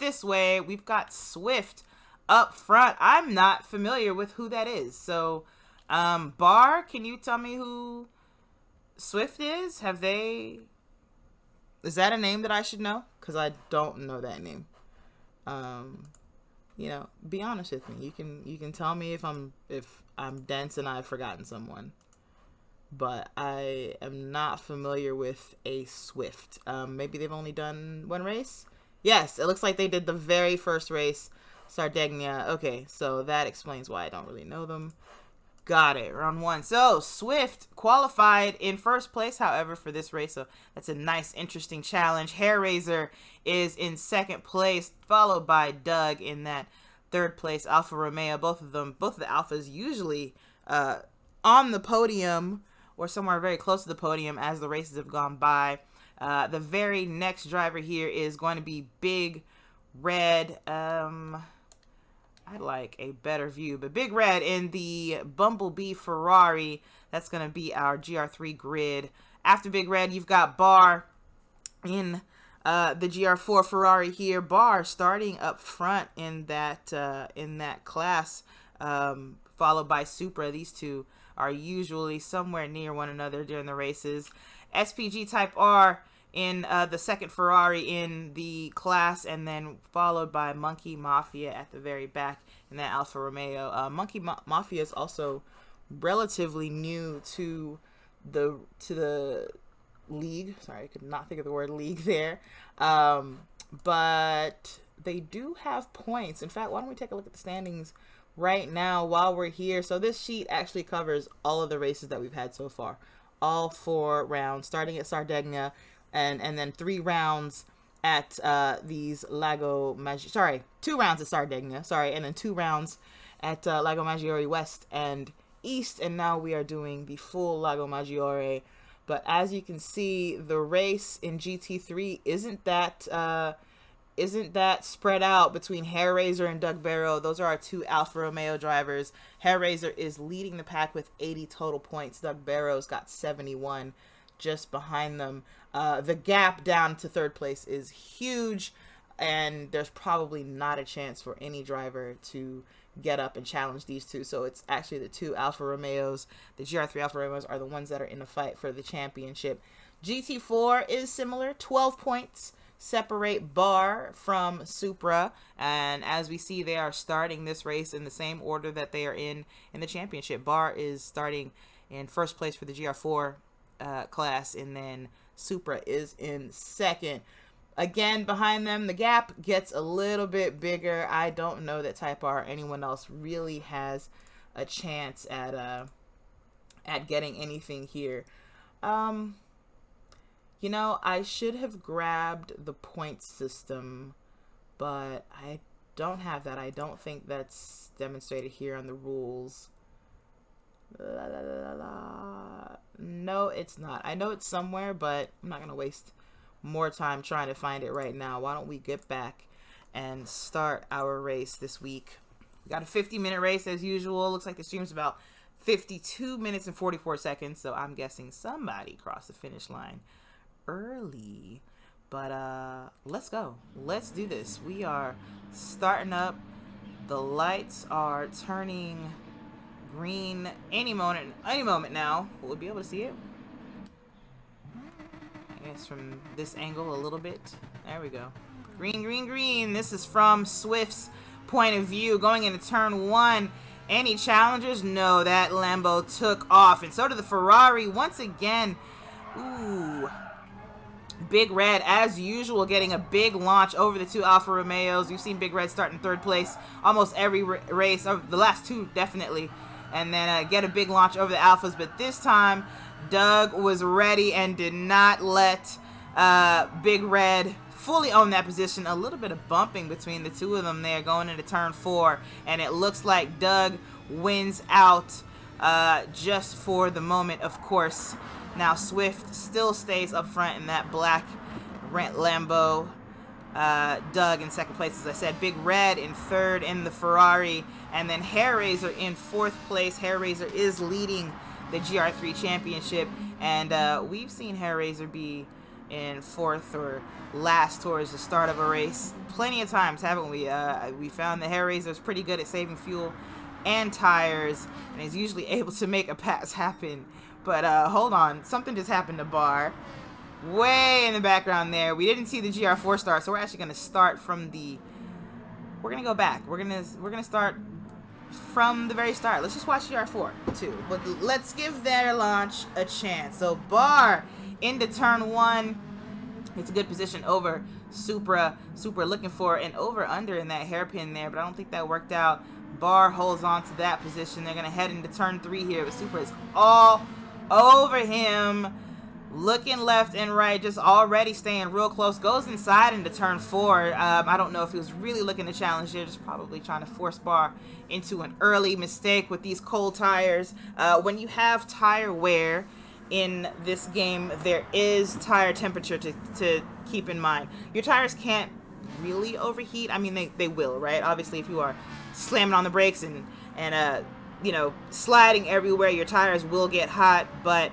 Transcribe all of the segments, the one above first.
this way. We've got Swift up front. I'm not familiar with who that is. So, Bar, can you tell me who Swift is? Is that a name that I should know? Because I don't know that name. You know, be honest with me. You can tell me if I'm dense and I've forgotten someone. But I am not familiar with a Swift. Maybe they've only done one race? Yes, it looks like they did the very first race, Sardinia. Okay, so that explains why I don't really know them. Got it, round 1. So, Swift qualified in first place, however, for this race. So, that's a nice, interesting challenge. Hairraiser is in second place, followed by Doug in that third place. Alfa Romeo, both of the Alphas usually on the podium or somewhere very close to the podium as the races have gone by. The very next driver here is going to be Big Red. I'd like a better view, but Big Red in the Bumblebee Ferrari. That's going to be our GR3 grid. After Big Red, you've got Bar in the GR4 Ferrari here. Bar starting up front in that class, followed by Supra. These two are usually somewhere near one another during the races. SPG Type R in the second Ferrari in the class, and then followed by Monkey Mafia at the very back in that Alfa Romeo. Monkey Mafia is also relatively new to the league. Sorry, I could not think of the word league there. But they do have points. In fact, why don't we take a look at the standings right now while we're here? So this sheet actually covers all of the races that we've had so far. All 4 rounds, starting at Sardinia, and then 3 rounds at these Lago Maggiorre. Sorry, 2 rounds at Sardinia. Sorry, and then 2 rounds at Lago Maggiorre West and East. And now we are doing the full Lago Maggiorre. But as you can see, the race in GT3 isn't that spread out between Hairraiser and Doug Barrow. Those are our 2 Alfa Romeo drivers. Hairraiser is leading the pack with 80 total points. Doug Barrow's got 71 just behind them. The gap down to third place is huge, and there's probably not a chance for any driver to get up and challenge these two. So it's actually the 2 Alfa Romeos, the GR3 Alfa Romeos, are the ones that are in the fight for the championship. GT4 is similar. 12 points separate Bar from Supra, and as we see, they are starting this race in the same order that they are in the championship. Bar is starting in first place for the GR4 class, and then Supra is in second. Again, behind them, the gap gets a little bit bigger. I don't know that Type R or anyone else really has a chance at getting anything here. You know, I should have grabbed the point system, but I don't have that. I don't think that's demonstrated here on the rules. No, it's not. I know it's somewhere, but I'm not going to waste more time trying to find it right now. Why don't we get back and start our race this week? We got a 50-minute race as usual. Looks like the stream's about 52 minutes and 44 seconds, so I'm guessing somebody crossed the finish line early. But let's go. Let's do this. We are starting up. The lights are turning green any moment now. We'll be able to see it, I guess, from this angle a little bit. There we go. Green, green, green. This is from Swift's point of view going into turn 1. Any challengers? No, that Lambo took off, and so did the Ferrari once again. Ooh. Big Red, as usual, getting a big launch over the 2 Alfa Romeos. You've seen Big Red start in third place almost every race, or the last 2 definitely, and then get a big launch over the Alphas. But this time, Doug was ready and did not let Big Red fully own that position. A little bit of bumping between the 2 of them there going into turn 4, and it looks like Doug wins out just for the moment, of course. Now Swift still stays up front in that black Lambo. Doug in second place, as I said. Big Red in third in the Ferrari, and then Hairraiser in fourth place. Hairraiser is leading the GR3 championship, and we've seen Hairraiser be in fourth or last towards the start of a race. Plenty of times, haven't we? We found the Hair Razor's pretty good at saving fuel and tires, and is usually able to make a pass happen. But hold on, something just happened to Bar. Way in the background there. We didn't see the Gr.4 start, so we're actually gonna start from the. We're gonna go back. We're gonna start from the very start. Let's just watch Gr.4 too. But let's give their launch a chance. So Bar into turn one. It's a good position over Supra. Supra looking for an over-under in that hairpin there, but I don't think that worked out. Bar holds on to that position. They're going to head into turn three here, but Supra is all over him. Looking left and right, just already staying real close. Goes inside into turn four. I don't know if he was really looking to challenge here, just probably trying to force Bar into an early mistake with these cold tires. When you have tire wear in this game, there is tire temperature to keep in mind. Your tires can't really overheat. I mean, they will, right? Obviously, if you are slamming on the brakes and you know, sliding everywhere, your tires will get hot, but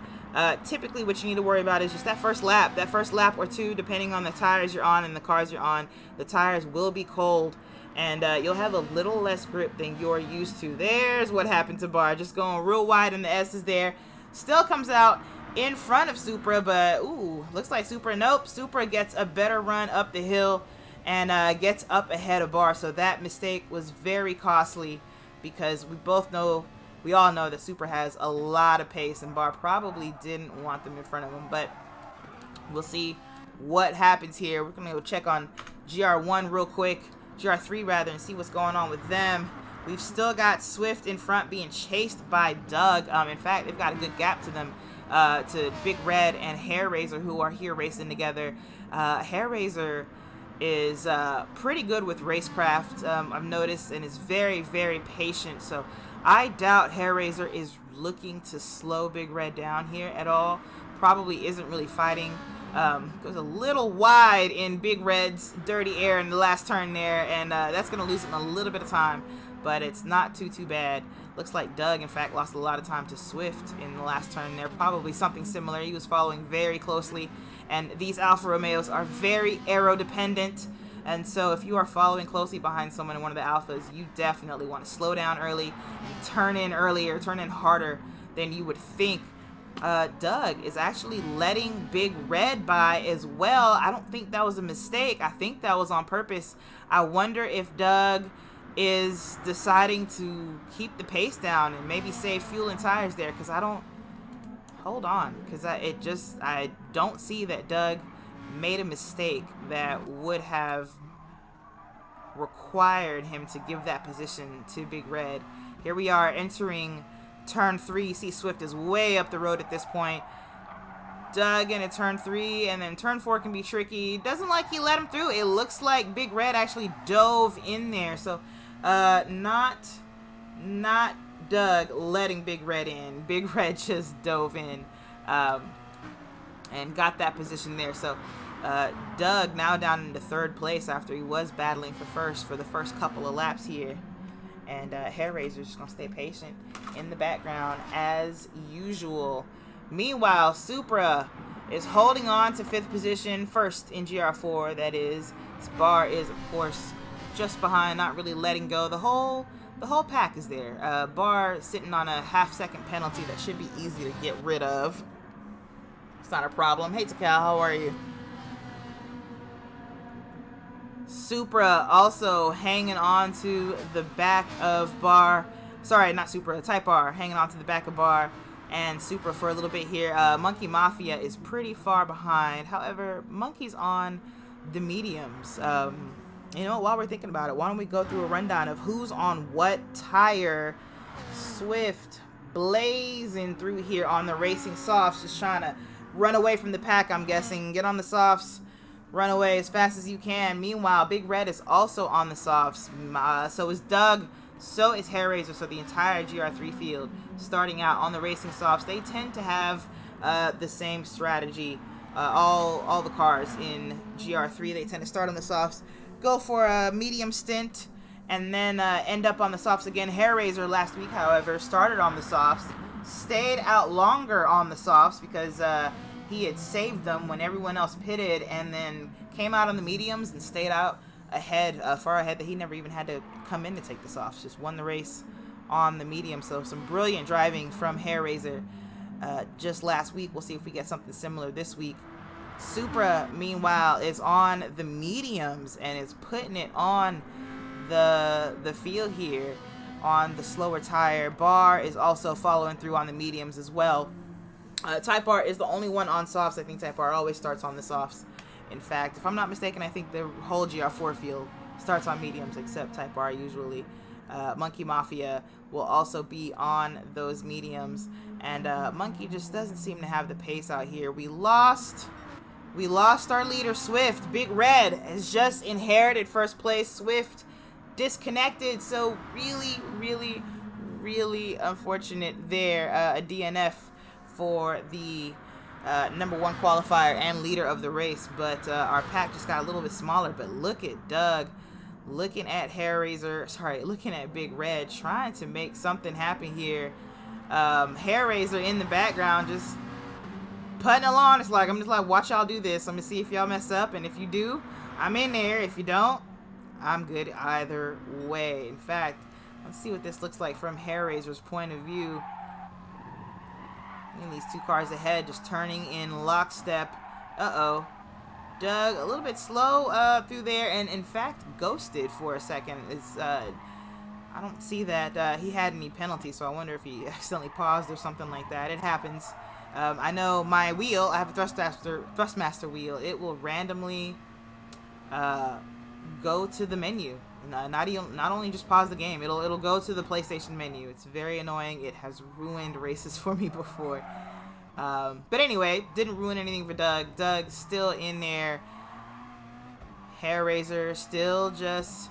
typically what you need to worry about is just that first lap or two, depending on the tires you're on and the cars you're on. The tires will be cold, and you'll have a little less grip than you're used to. There's what happened to Bar, just going real wide, and the S is there. Still comes out in front of Supra, but ooh, looks like Supra, nope, Supra gets a better run up the hill and gets up ahead of Bar. So that mistake was very costly, because we all know that Supra has a lot of pace, and Bar probably didn't want them in front of him. But we'll see what happens here. We're gonna go check on GR1 real quick, GR3 rather, and see what's going on with them. We've still got Swift in front being chased by Doug. In fact, they've got a good gap to them, to Big Red and Hair Razor, who are here racing together. Hair Razor is pretty good with racecraft, I've noticed, and is very, very patient. So I doubt Hair Razor is looking to slow Big Red down here at all. Probably isn't really fighting. Goes a little wide in Big Red's dirty air in the last turn there, and that's going to lose him a little bit of time, but it's not too bad. Looks like Doug, in fact, lost a lot of time to Swift in the last turn there. Probably something similar. He was following very closely, and these Alfa Romeos are very aero dependent. And so if you are following closely behind someone in one of the Alphas, you definitely want to slow down early, turn in earlier, turn in harder than you would think. Doug is actually letting Big Red by as well. I don't think that was a mistake. I think that was on purpose. I wonder if Doug is deciding to keep the pace down and maybe save fuel and tires there, because I don't see that Doug made a mistake that would have required him to give that position to Big Red. Here we are entering turn 3. You see Swift is way up the road at this point. Doug into turn 3, and then turn 4 can be tricky. Doesn't like he let him through. It looks like Big Red actually dove in there. So not Doug letting Big Red in. Big Red just dove in and got that position there. So Doug now down into third place after he was battling for first for the first couple of laps here. And Hair Razor's just going to stay patient in the background as usual. Meanwhile, Supra is holding on to 5th position, first in GR4, that is. This Bar is, of course, just behind, not really letting go. The whole pack is there. Bar sitting on a half-second penalty that should be easy to get rid of. It's not a problem. Hey, Takal, how are you? Supra also hanging on to the back of Bar. Sorry, not Supra, Type R hanging on to the back of Bar and Supra for a little bit here. Monkey Mafia is pretty far behind. However, Monkey's on the mediums. You know, while we're thinking about it, why don't we go through a rundown of who's on what tire. Swift blazing through here on the racing softs, just trying to run away from the pack, I'm guessing. Get on the softs, run away as fast as you can. Meanwhile, Big Red is also on the softs. So is Doug. So is Hair Razor. So the entire GR3 field starting out on the racing softs. They tend to have the same strategy. All the cars in GR3, they tend to start on the softs, go for a medium stint, and then end up on the softs again. Hair Razor last week, however, started on the softs, stayed out longer on the softs because he had saved them when everyone else pitted, and then came out on the mediums and stayed out ahead, far ahead, that he never even had to come in to take the softs. Just won the race on the medium. So some brilliant driving from Hairraiser just last week. We'll see if we get something similar this week. Supra, meanwhile, is on the mediums and is putting it on the field here on the slower tire. Bar is also following through on the mediums as well. Type R is the only one on softs. I think Type R always starts on the softs. In fact, if I'm not mistaken, I think the whole Gr.4 field starts on mediums except Type R usually. Monkey Mafia will also be on those mediums. And Monkey just doesn't seem to have the pace out here. We lost our leader, Swift. Big Red has just inherited first place. Swift disconnected. So really unfortunate there. A DNF for the number one qualifier and leader of the race. But our pack just got a little bit smaller. But look at Doug looking at looking at Big Red, trying to make something happen here. Hairraiser in the background just putting along. It's like, I'm just like, watch y'all do this. I'm gonna see if y'all mess up, and if you do, I'm in there. If you don't, I'm good either way. In fact, let's see what this looks like from Hairraiser's point of view. And these two cars ahead just turning in lockstep. Uh-oh. Doug a little bit slow through there, and in fact ghosted for a second. I don't see that he had any penalties, so I wonder if he accidentally paused or something like that. It happens. I know my wheel, I have a Thrustmaster wheel, it will randomly go to the menu. Not only just pause the game, it'll go to the PlayStation menu. It's very annoying. It has ruined races for me before. But anyway, didn't ruin anything for Doug. Doug still in there. Hairraiser still just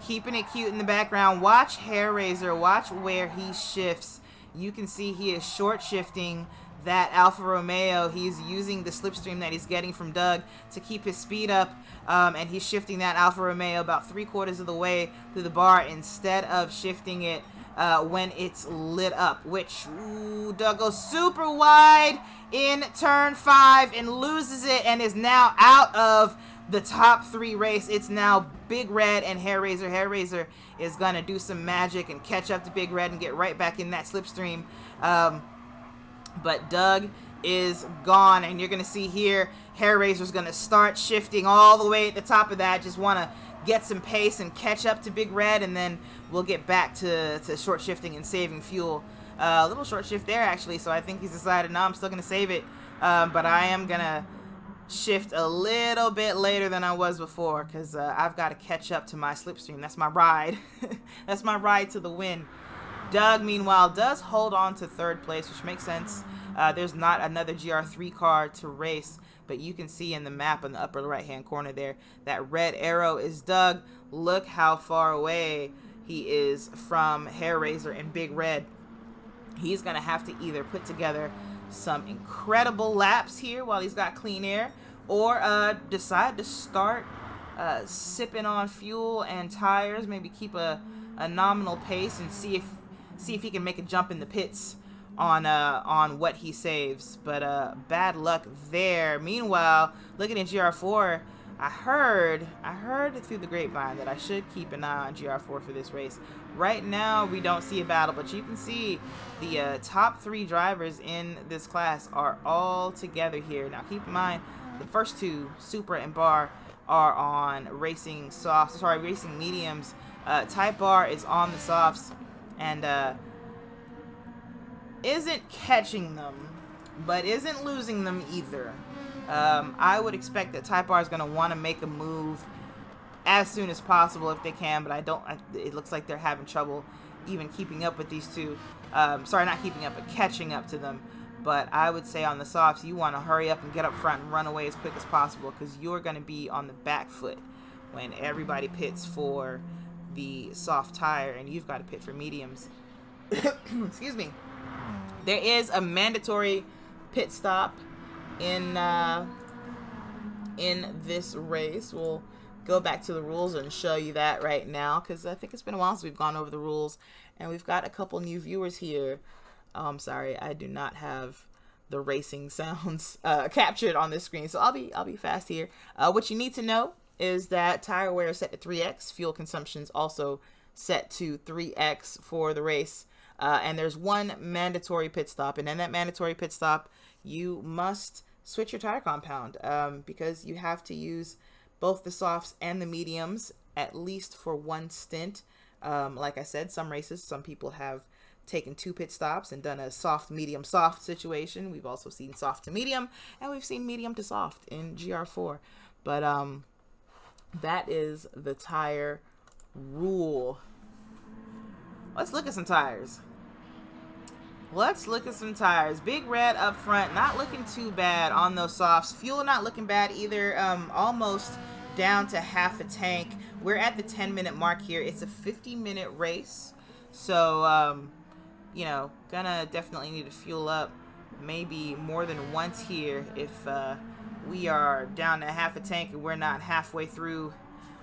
keeping it cute in the background. Watch Hairraiser. Watch where he shifts. You can see he is short shifting that Alfa Romeo. He's using the slipstream that he's getting from Doug to keep his speed up, and he's shifting that Alfa Romeo about 3/4 of the way through the bar instead of shifting it when it's lit up, which Doug goes super wide in turn 5 and loses it and is now out of the top 3 race. It's now Big Red and Hairraiser. Hairraiser is gonna do some magic and catch up to Big Red and get right back in that slipstream. But Doug is gone, and you're going to see here Hairraiser's going to start shifting all the way at the top of that. Just want to get some pace and catch up to Big Red, and then we'll get back to short shifting and saving fuel. A little short shift there, actually, so I think he's decided, no, I'm still going to save it. But I am going to shift a little bit later than I was before, because I've got to catch up to my slipstream. That's my ride. That's my ride to the win. Doug, meanwhile, does hold on to third place, which makes sense. There's not another Gr.3 car to race, but you can see in the map in the upper right-hand corner there, that red arrow is Doug. Look how far away he is from Hairraiser and Big Red. He's going to have to either put together some incredible laps here while he's got clean air, or decide to start sipping on fuel and tires, maybe keep a nominal pace and see if he can make a jump in the pits on what he saves. But bad luck there. Meanwhile, looking at Gr.4, I heard through the grapevine that I should keep an eye on Gr.4 for this race. Right now, we don't see a battle, but you can see the top 3 drivers in this class are all together here. Now, keep in mind, the first 2, Supra and Bar, are on racing mediums. Type R is on the softs and isn't catching them, but isn't losing them either. I would expect that Type R is going to want to make a move as soon as possible if they can, but it looks like they're having trouble even keeping up with these two. Sorry, not keeping up, but catching up to them. But I would say on the softs, you want to hurry up and get up front and run away as quick as possible, because you're going to be on the back foot when everybody pits for the soft tire and you've got to pit for mediums. Excuse me. There is a mandatory pit stop in this race. We'll go back to the rules and show you that right now, because I think it's been a while since we've gone over the rules, and we've got a couple new viewers here. I'm sorry, I do not have the racing sounds captured on this screen. So I'll be fast here. What you need to know is that tire wear is set to 3x. Fuel consumption is also set to 3x for the race. And there's one mandatory pit stop. And in that mandatory pit stop, you must switch your tire compound because you have to use both the softs and the mediums at least for one stint. Like I said, some races, some people have taken 2 pit stops and done a soft, medium, soft situation. We've also seen soft to medium, and we've seen medium to soft in Gr.4. But that is the tire rule. Let's look at some tires. Big Red up front, not looking too bad on those softs. Fuel not looking bad either. Almost down to half a tank. We're at the 10-minute mark here. It's a 50-minute race, so you know, gonna definitely need to fuel up maybe more than once here if we are down to half a tank and we're not halfway through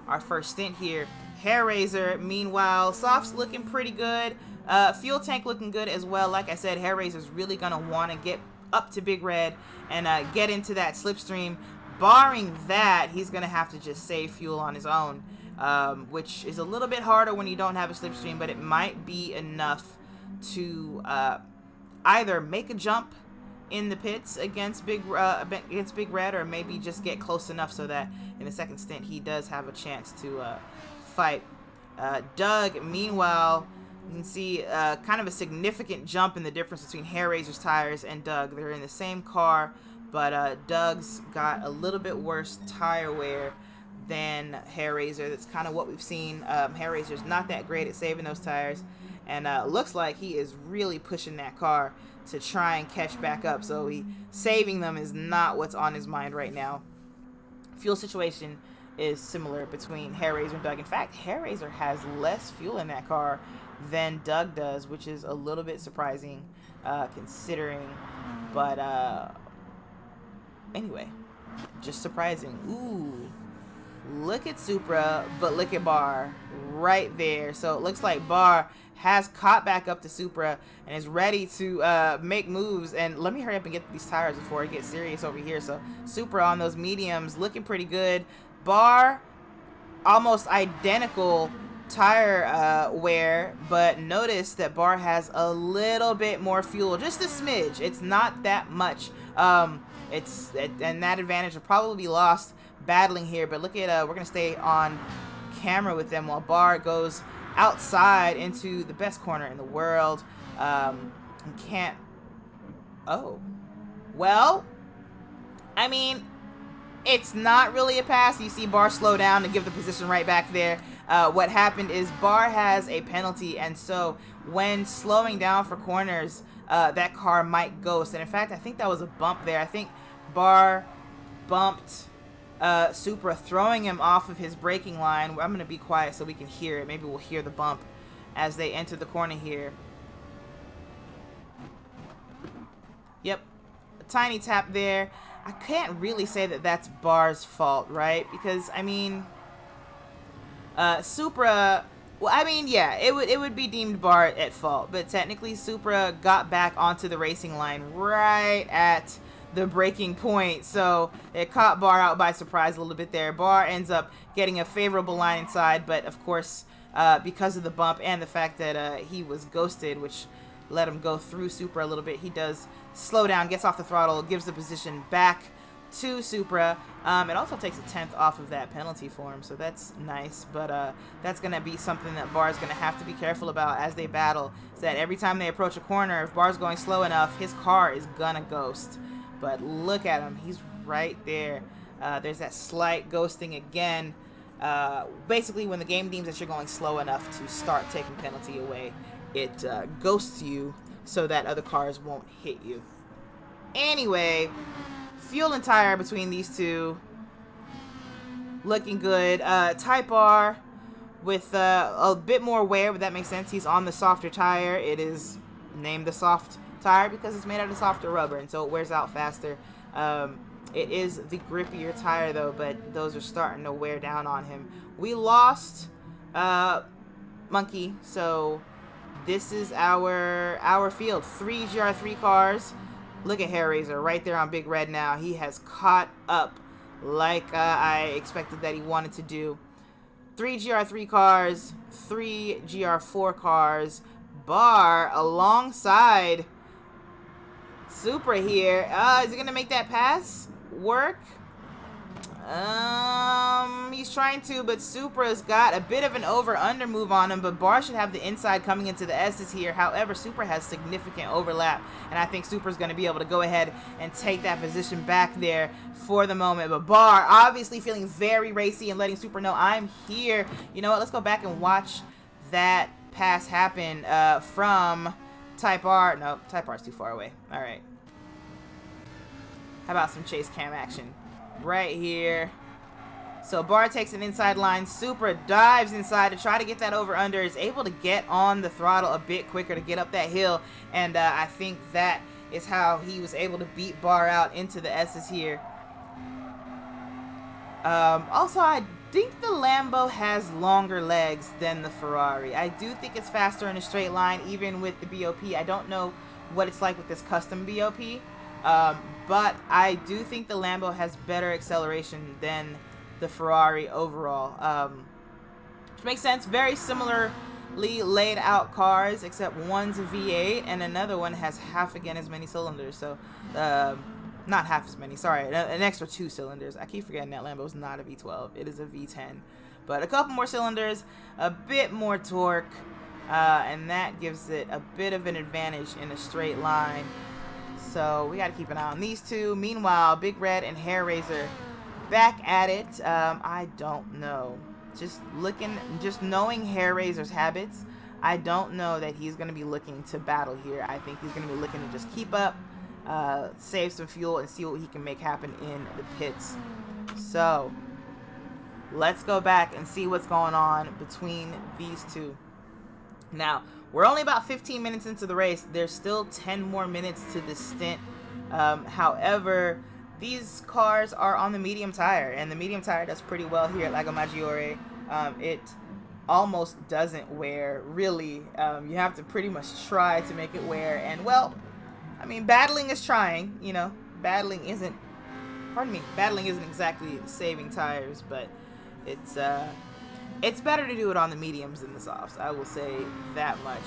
our first stint here. Hair Razor, meanwhile, softs looking pretty good. Fuel tank looking good as well. Like I said, Hair Razor's really gonna want to get up to Big Red and get into that slipstream. Barring that, he's gonna have to just save fuel on his own, which is a little bit harder when you don't have a slipstream, but it might be enough to either make a jump in the pits against Big Red, or maybe just get close enough so that in the second stint he does have a chance to fight. Doug, meanwhile, you can see kind of a significant jump in the difference between Hair Razor's tires and Doug. They're in the same car, but Doug's got a little bit worse tire wear than Hair Razor. That's kind of what we've seen. Hair Razor's not that great at saving those tires, and looks like he is really pushing that car to try and catch back up. So saving them is not what's on his mind right now. Fuel situation is similar between Hair Razor and Doug. In fact, Hair Razor has less fuel in that car than Doug does, which is a little bit surprising considering. But anyway, just surprising. Ooh. Look at Supra, but look at Bar right there. So it looks like Bar has caught back up to Supra and is ready to make moves. And let me hurry up and get these tires before it gets serious over here. So Supra on those mediums looking pretty good. Bar, almost identical tire wear, but notice that Bar has a little bit more fuel, just a smidge. It's not that much. And that advantage will probably be lost battling here, but look at we're gonna stay on camera with them while Bar goes outside into the best corner in the world. Can't. Oh, well, I mean, it's not really a pass. You see Bar slow down to give the position right back there. What happened is Bar has a penalty, and so when slowing down for corners, that car might ghost. And in fact, I think that was a bump there. I think Bar bumped Supra, throwing him off of his braking line. I'm going to be quiet so we can hear it. Maybe we'll hear the bump as they enter the corner here. Yep, a tiny tap there. I can't really say that that's Bar's fault, right? Because, I mean, Supra, well, I mean, yeah, it would be deemed Bar at fault, but technically Supra got back onto the racing line right at the breaking point, so it caught Bar out by surprise a little bit there. Bar ends up getting a favorable line inside, but of course, because of the bump and the fact that he was ghosted, which let him go through Supra a little bit, he does slow down, gets off the throttle, gives the position back to Supra. It also takes a 10th off of that penalty for him, so that's nice, but that's going to be something that Bar's going to have to be careful about as they battle, is that every time they approach a corner, if Bar's going slow enough, his car is going to ghost. But look at him, he's right there. There's that slight ghosting again. Basically, when the game deems that you're going slow enough to start taking penalty away, it ghosts you so that other cars won't hit you. Anyway, fuel and tire between these two, looking good. Type R with a bit more wear, but that makes sense. He's on the softer tire. It is named the soft tire because it's made out of softer rubber, and so it wears out faster. It is the grippier tire though, but those are starting to wear down on him. We lost Monkey, so this is our field. 3 Gr.3 cars. Look at Hair Raiser right there on Big Red now. He has caught up like I expected that he wanted to do. 3 Gr.3 cars, 3 Gr.4 cars, Bar alongside Supra here. Is he gonna make that pass work? He's trying to, but Supra's got a bit of an over-under move on him, but Bar should have the inside coming into the S's here. However, Supra has significant overlap, and I think Supra's going to be able to go ahead and take that position back there for the moment. But Bar obviously feeling very racy and letting Supra know, I'm here. You know what? Let's go back and watch that pass happen from Type R. No, Type R's too far away. All right. How about some chase cam action? Right here. So Bar takes an inside line. Supra dives inside to try to get that over under. Is able to get on the throttle a bit quicker to get up that hill. And I think that is how he was able to beat Bar out into the S's here. Also, I think the Lambo has longer legs than the Ferrari. I do think it's faster in a straight line, even with the BOP. I don't know what it's like with this custom BOP. But I do think the Lambo has better acceleration than the Ferrari overall. Which makes sense. Very similarly laid out cars, except one's a V8 and another one has half again as many cylinders. So, not half as many, sorry, an extra 2 cylinders. I keep forgetting that Lambo is not a V12. It is a V10. But a couple more cylinders, a bit more torque, and that gives it a bit of an advantage in a straight line. So we got to keep an eye on these two. Meanwhile, Big Red and Hair Raiser back at it. I don't know. Just knowing Hair Raiser's habits, I don't know that he's going to be looking to battle here. I think he's going to be looking to just keep up, save some fuel, and see what he can make happen in the pits. So let's go back and see what's going on between these two. Now, we're only about 15 minutes into the race. There's still 10 more minutes to this stint. However, these cars are on the medium tire, and the medium tire does pretty well here at Lago Maggiorre. It almost doesn't wear, really. You have to pretty much try to make it wear, and well, I mean, battling is trying, you know. Battling isn't exactly saving tires, but it's better to do it on the mediums than the softs. I will say that much.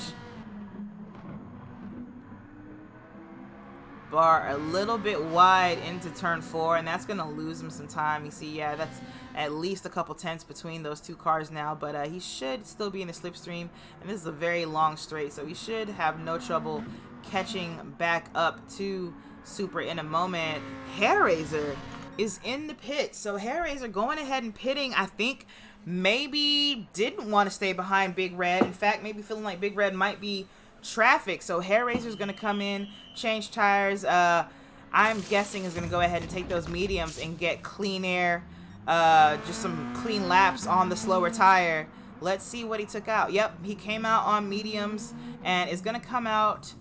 Bar a little bit wide into turn 4, and that's going to lose him some time. You see, yeah, that's at least a couple tenths between those two cars now, but he should still be in the slipstream, and this is a very long straight, so he should have no trouble catching back up to Supra in a moment. Hair Raiser is in the pit, so Hair Raiser going ahead and pitting, I think maybe didn't want to stay behind Big Red. In fact, maybe feeling like Big Red might be traffic. So Hair Raiser's going to come in, change tires. I'm guessing is going to go ahead and take those mediums and get clean air. Just some clean laps on the slower tire. Let's see what he took out. Yep, he came out on mediums and is going to come out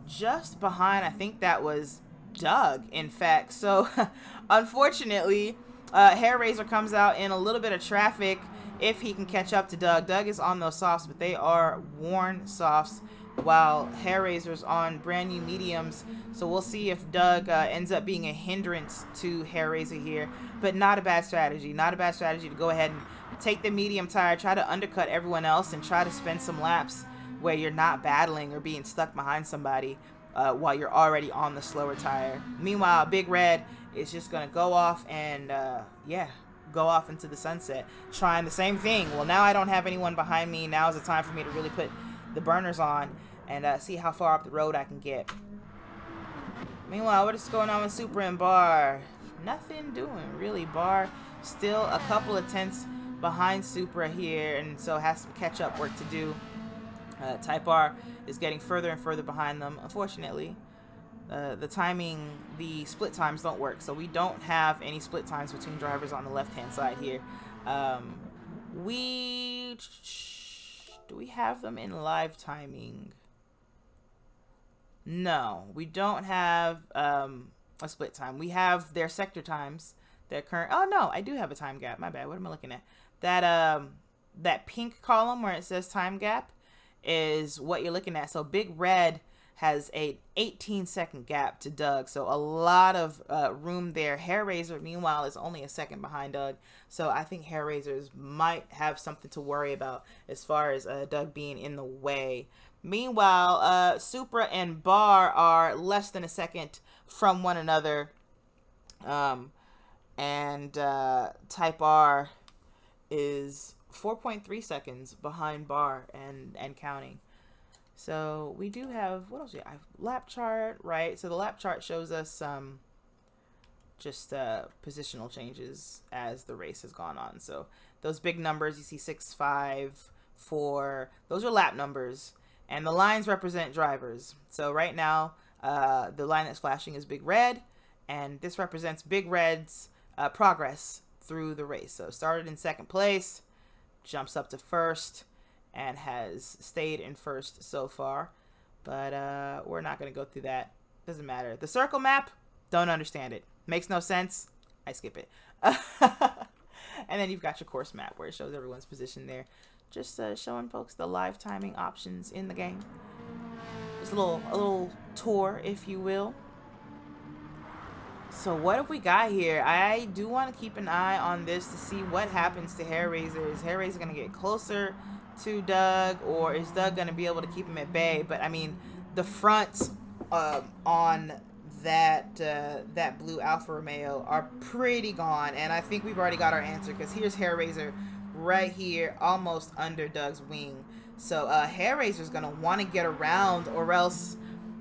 just behind, I think that was Doug, in fact. So, unfortunately, Hair Raiser comes out in a little bit of traffic if he can catch up to Doug. Doug is on those softs, but they are worn softs, while Hair Raiser's on brand new mediums. So we'll see if Doug ends up being a hindrance to Hair Raiser here. But not a bad strategy. Not a bad strategy to go ahead and take the medium tire, try to undercut everyone else, and try to spend some laps where you're not battling or being stuck behind somebody while you're already on the slower tire. Meanwhile, Big Red is just going to go off and, go off into the sunset, trying the same thing. Well, now I don't have anyone behind me. Now is the time for me to really put the burners on and see how far up the road I can get. Meanwhile, what is going on with Supra and Bar? Nothing doing, really. Bar still a couple of tenths behind Supra here, and so has some catch-up work to do. Type R is getting further and further behind them, unfortunately. The split times don't work, so we don't have any split times between drivers on the left-hand side here. Do we have them in live timing? No, we don't have a split time. We have their sector times, their current. Oh no, I do have a time gap. My bad. What am I looking at? That pink column where it says time gap is what you're looking at. So Big Red has a 18-second gap to Doug, so a lot of room there. Hair Razor, meanwhile, is only a second behind Doug, so I think Hair Razors might have something to worry about as far as Doug being in the way. Meanwhile, Supra and Bar are less than a second from one another, and Type R is 4.3 seconds behind Bar and counting. So we do have, what else do we have? Lap chart, right? So the lap chart shows us just positional changes as the race has gone on. So those big numbers, you see 6, 5, 4, those are lap numbers. And the lines represent drivers. So right now, the line that's flashing is Big Red, and this represents Big Red's progress through the race. So started in second place, jumps up to first, and has stayed in first so far. But we're not going to go through that. Doesn't matter. The circle map, don't understand it. Makes no sense. I skip it. And then you've got your course map where it shows everyone's position there. Just showing folks the live timing options in the game. Just a little tour, if you will. So what have we got here? I do want to keep an eye on this to see what happens to Hair Razor. Is Hair Razor going to get closer to Doug, or is Doug going to be able to keep him at bay? But I mean, the fronts on that blue Alfa Romeo are pretty gone, and I think we've already got our answer, because here's Hair Razor right here, almost under Doug's wing. So Hair Razor's gonna want to get around, or else,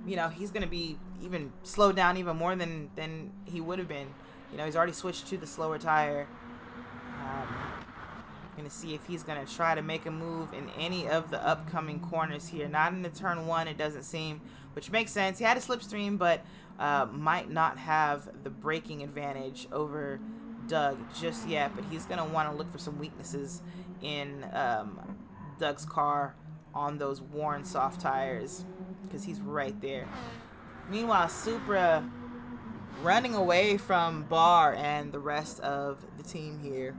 you know, he's gonna be even slowed down even more than he would have been. You know, he's already switched to the slower tire. Gonna see if he's gonna try to make a move in any of the upcoming corners here. Not in the turn one, it doesn't seem, which makes sense. He had a slipstream, but might not have the braking advantage over Doug just yet. But he's gonna want to look for some weaknesses in Doug's car on those worn soft tires, because he's right there. Meanwhile, Supra running away from Bar and the rest of the team here.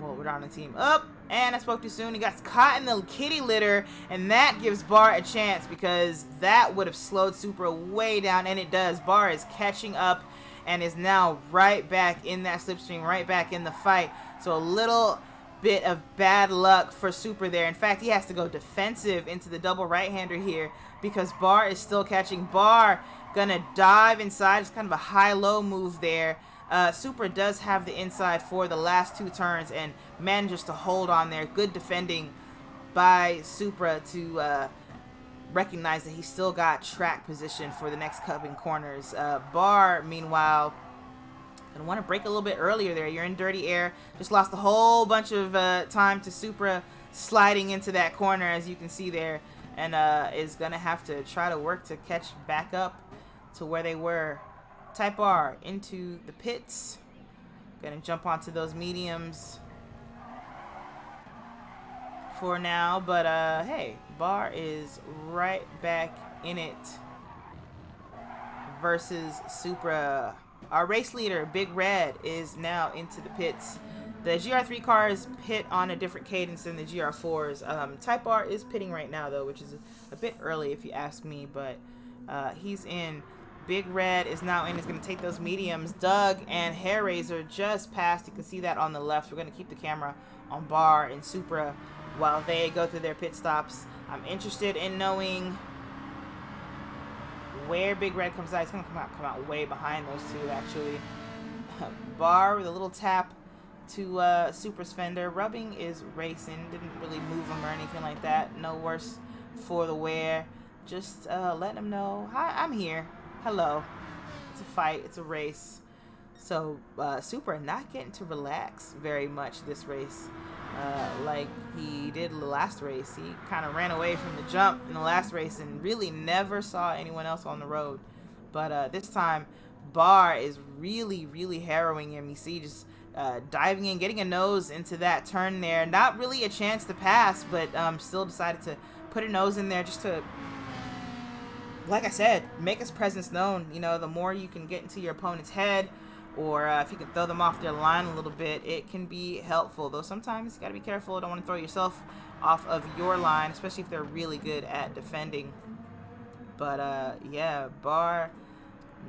Well, we're on the team up, and I spoke too soon. He got caught in the kitty litter, and that gives Bar a chance, because that would have slowed Supra way down, and it does. Bar is catching up and is now right back in that slipstream, right back in the fight. So a little bit of bad luck for Supra there. In fact, he has to go defensive into the double right-hander here, because Bar is still catching. Bar gonna dive inside. It's kind of a high-low move there. Supra does have the inside for the last two turns and manages to hold on there. Good defending by Supra to recognize that he's still got track position for the next couple corners. Bar, meanwhile, gonna want to brake a little bit earlier there. You're in dirty air. Just lost a whole bunch of time to Supra sliding into that corner, as you can see there, and is gonna have to try to work to catch back up to where they were. Type R into the pits. Gonna jump onto those mediums for now, but hey, Bar is right back in it versus Supra. Our race leader, Big Red, is now into the pits. The Gr.3 cars pit on a different cadence than the Gr.4s. Type R is pitting right now, though, which is a bit early if you ask me, but he's in. Big Red is now in. He's going to take those mediums. Doug and Hair Razor just passed. You can see that on the left. We're going to keep the camera on Bar and Supra while they go through their pit stops. I'm interested in knowing where Big Red comes out. He's going to come out way behind those two, actually. Bar with a little tap to Supra's fender. Rubbing is racing. Didn't really move him or anything like that. No worse for the wear. Just letting him know, hi, I'm here. Hello. It's a fight. It's a race. So Supra not getting to relax very much this race, like he did the last race. He kind of ran away from the jump in the last race and really never saw anyone else on the road. But this time, Bar is really, really harrowing him. You see, just diving in, getting a nose into that turn there. Not really a chance to pass, but still decided to put a nose in there just to, like I said, make his presence known. You know, the more you can get into your opponent's head, or if you can throw them off their line a little bit, it can be helpful. Though sometimes you got to be careful. Don't want to throw yourself off of your line, especially if they're really good at defending. But yeah, Bar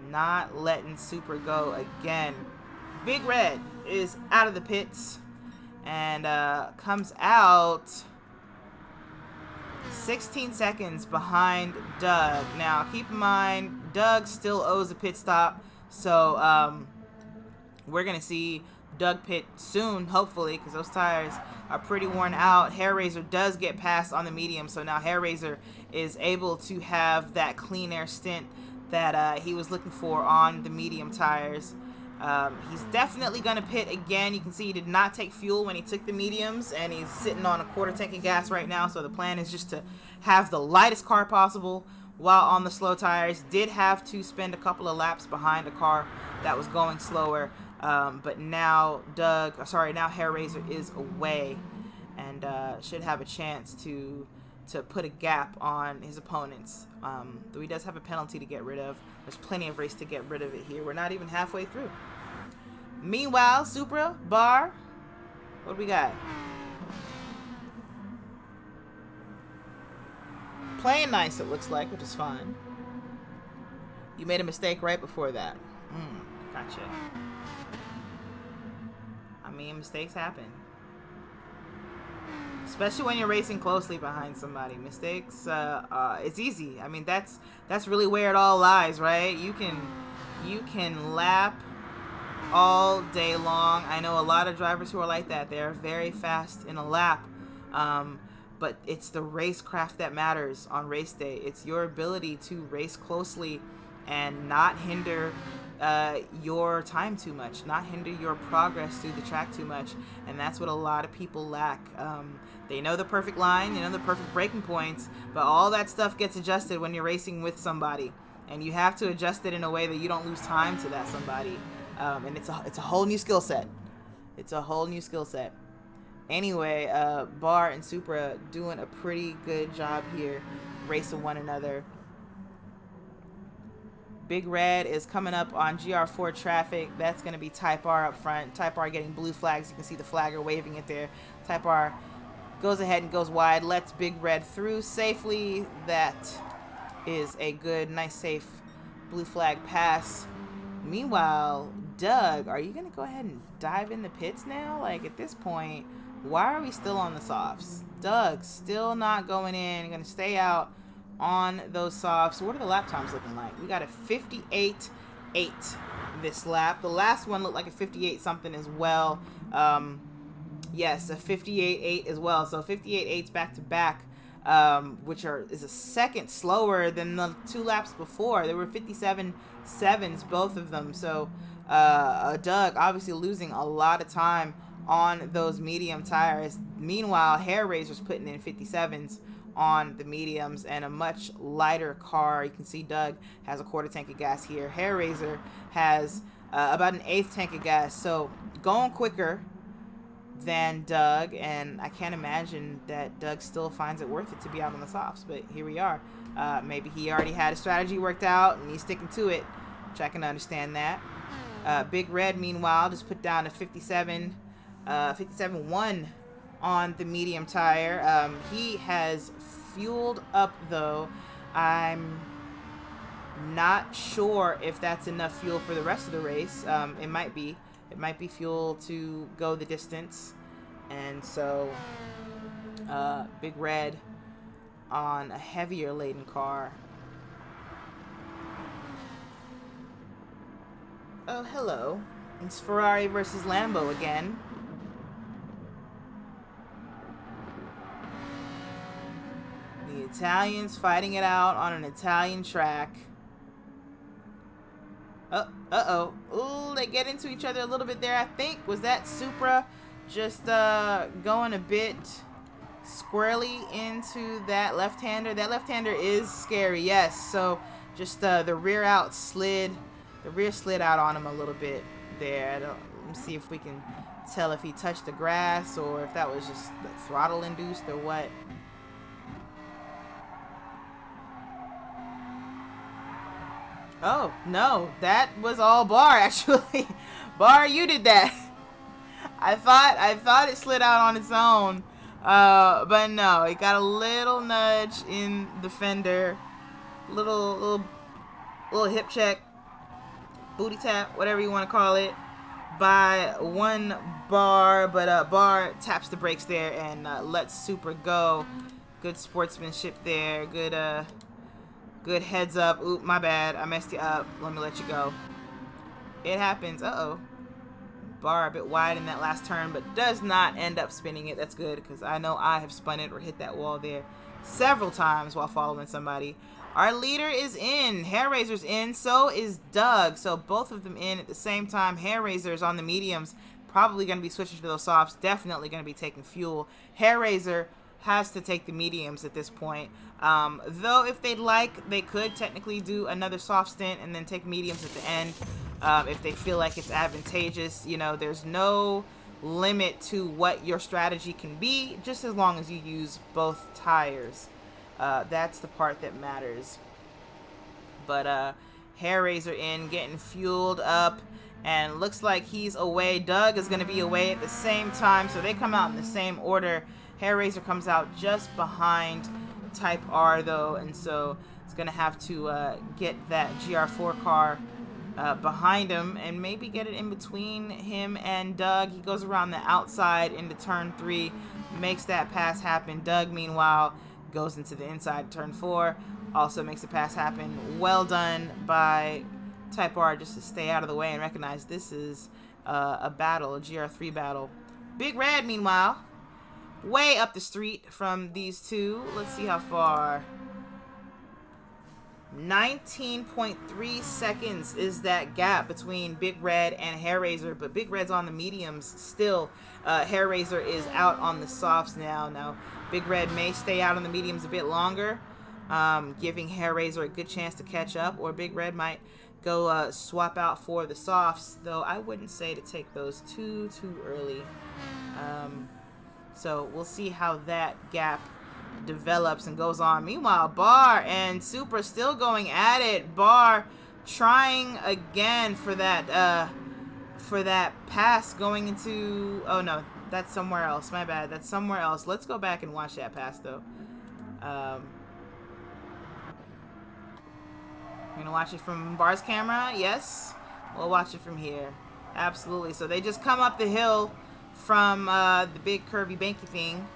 not letting Supra go again. Big Red is out of the pits and comes out 16 seconds behind Doug. Now, keep in mind, Doug still owes a pit stop, so we're going to see Doug pit soon, hopefully, because those tires are pretty worn out. Hair Razor does get passed on the medium, so now Hair Razor is able to have that clean air stint that he was looking for on the medium tires. He's definitely going to pit again. You can see he did not take fuel when he took the mediums, and he's sitting on a quarter tank of gas right now, so the plan is just to have the lightest car possible while on the slow tires. Did have to spend a couple of laps behind a car that was going slower, but now now Hair Razor is away and should have a chance to put a gap on his opponents. Though he does have a penalty to get rid of. There's plenty of race to get rid of it here. We're not even halfway through. Meanwhile, Supra, Bar, what do we got? Playing nice, it looks like, which is fine. You made a mistake right before that. Gotcha. I mean, mistakes happen. Especially when you're racing closely behind somebody. Mistakes, it's easy. I mean, that's really where it all lies, right? You can lap all day long. I know a lot of drivers who are like that. They're very fast in a lap. But it's the racecraft that matters on race day. It's your ability to race closely and not hinder your time too much, not hinder your progress through the track too much. And that's what a lot of people lack. They know the perfect line, they know the perfect braking points, but all that stuff gets adjusted when you're racing with somebody. And you have to adjust it in a way that you don't lose time to that somebody. And it's a whole new skill set. It's a whole new skill set. Anyway, Bar and Supra doing a pretty good job here, racing one another. Big Red is coming up on Gr.4 traffic. That's going to be Type R up front. Type R getting blue flags. You can see the flagger waving it there. Type R goes ahead and goes wide, lets Big Red through safely. That is a good, nice, safe blue flag pass. Meanwhile, Doug, are you going to go ahead and dive in the pits now? Like, at this point, why are we still on the softs? Doug still not going in. Going to stay out on those softs. What are the lap times looking like? We got a 58.8 this lap. The last one looked like a 58 something as well. Yes, a 58.8 as well. So 58.8s back to back, which is a second slower than the 2 laps before. There were 57.7s, both of them. So Doug obviously losing a lot of time on those medium tires. Meanwhile, Hair Razor's putting in 57s on the mediums and a much lighter car. You can see Doug has a quarter tank of gas here. Hair Razor has about an 1/8 tank of gas, so going quicker than Doug, and I can't imagine that Doug still finds it worth it to be out on the softs, but here we are. Maybe he already had a strategy worked out and he's sticking to it, which I can understand that. Big Red, meanwhile, just put down a 57.1 on the medium tire. He has fueled up, though. I'm not sure if that's enough fuel for the rest of the race. It might be. It might be fuel to go the distance. And so Big Red on a heavier laden car. Oh, hello. It's Ferrari versus Lambo again. The Italians fighting it out on an Italian track. Uh-oh. Ooh, they get into each other a little bit there, I think. Was that Supra just going a bit squarely into that left-hander? That left-hander is scary, yes. So just the rear slid out on him a little bit there. Let me see if we can tell if he touched the grass or if that was just throttle induced or what. Oh, no, that was all Bar, actually. Bar, you did that. I thought it slid out on its own. But no, it got a little nudge in the fender. little hip check, booty tap, whatever you want to call it, by one Bar, but Bar taps the brakes there and lets Super go. Good sportsmanship there. Good heads up. Oop, my bad. I messed you up. Let me let you go. It happens. Uh-oh. Bar a bit wide in that last turn, but does not end up spinning it. That's good, because I know I have spun it or hit that wall there several times while following somebody. Our leader is in. Hair Razor's in. So is Doug. So both of them in at the same time. Hair Razor's on the mediums. Probably going to be switching to those softs. Definitely going to be taking fuel. Hair Razor has to take the mediums at this point. Though if they'd like, they could technically do another soft stint and then take mediums at the end. If they feel like it's advantageous. You know, there's no limit to what your strategy can be, just as long as you use both tires. That's the part that matters. But Hair Razor in, getting fueled up, and looks like he's away. Doug is going to be away at the same time, so they come out in the same order. Hair Razor comes out just behind Type R, though, and so it's going to have to get that Gr.4 car behind him and maybe get it in between him and Doug. He goes around the outside into turn 3, makes that pass happen. Doug, meanwhile, goes into the inside turn 4, also makes the pass happen. Well done by Type R just to stay out of the way and recognize this is a battle, a Gr3 battle. Big Red, meanwhile, way up the street from these two. Let's see how far. 19.3 seconds is that gap between Big Red and Hair Razor, but Big Red's on the mediums still. Hair Razor is out on the softs now. Now, Big Red may stay out on the mediums a bit longer, giving Hair Razor a good chance to catch up, or Big Red might go swap out for the softs, though I wouldn't say to take those too early. So we'll see how that gap develops and goes on. Meanwhile, Bar and Super still going at it. Bar trying again for that pass going into, oh no, that's somewhere else. My bad. That's somewhere else. Let's go back and watch that pass though. I'm gonna watch it from Bar's camera. Yes, we'll watch it from here. Absolutely. So they just come up the hill from the big curvy banky thing.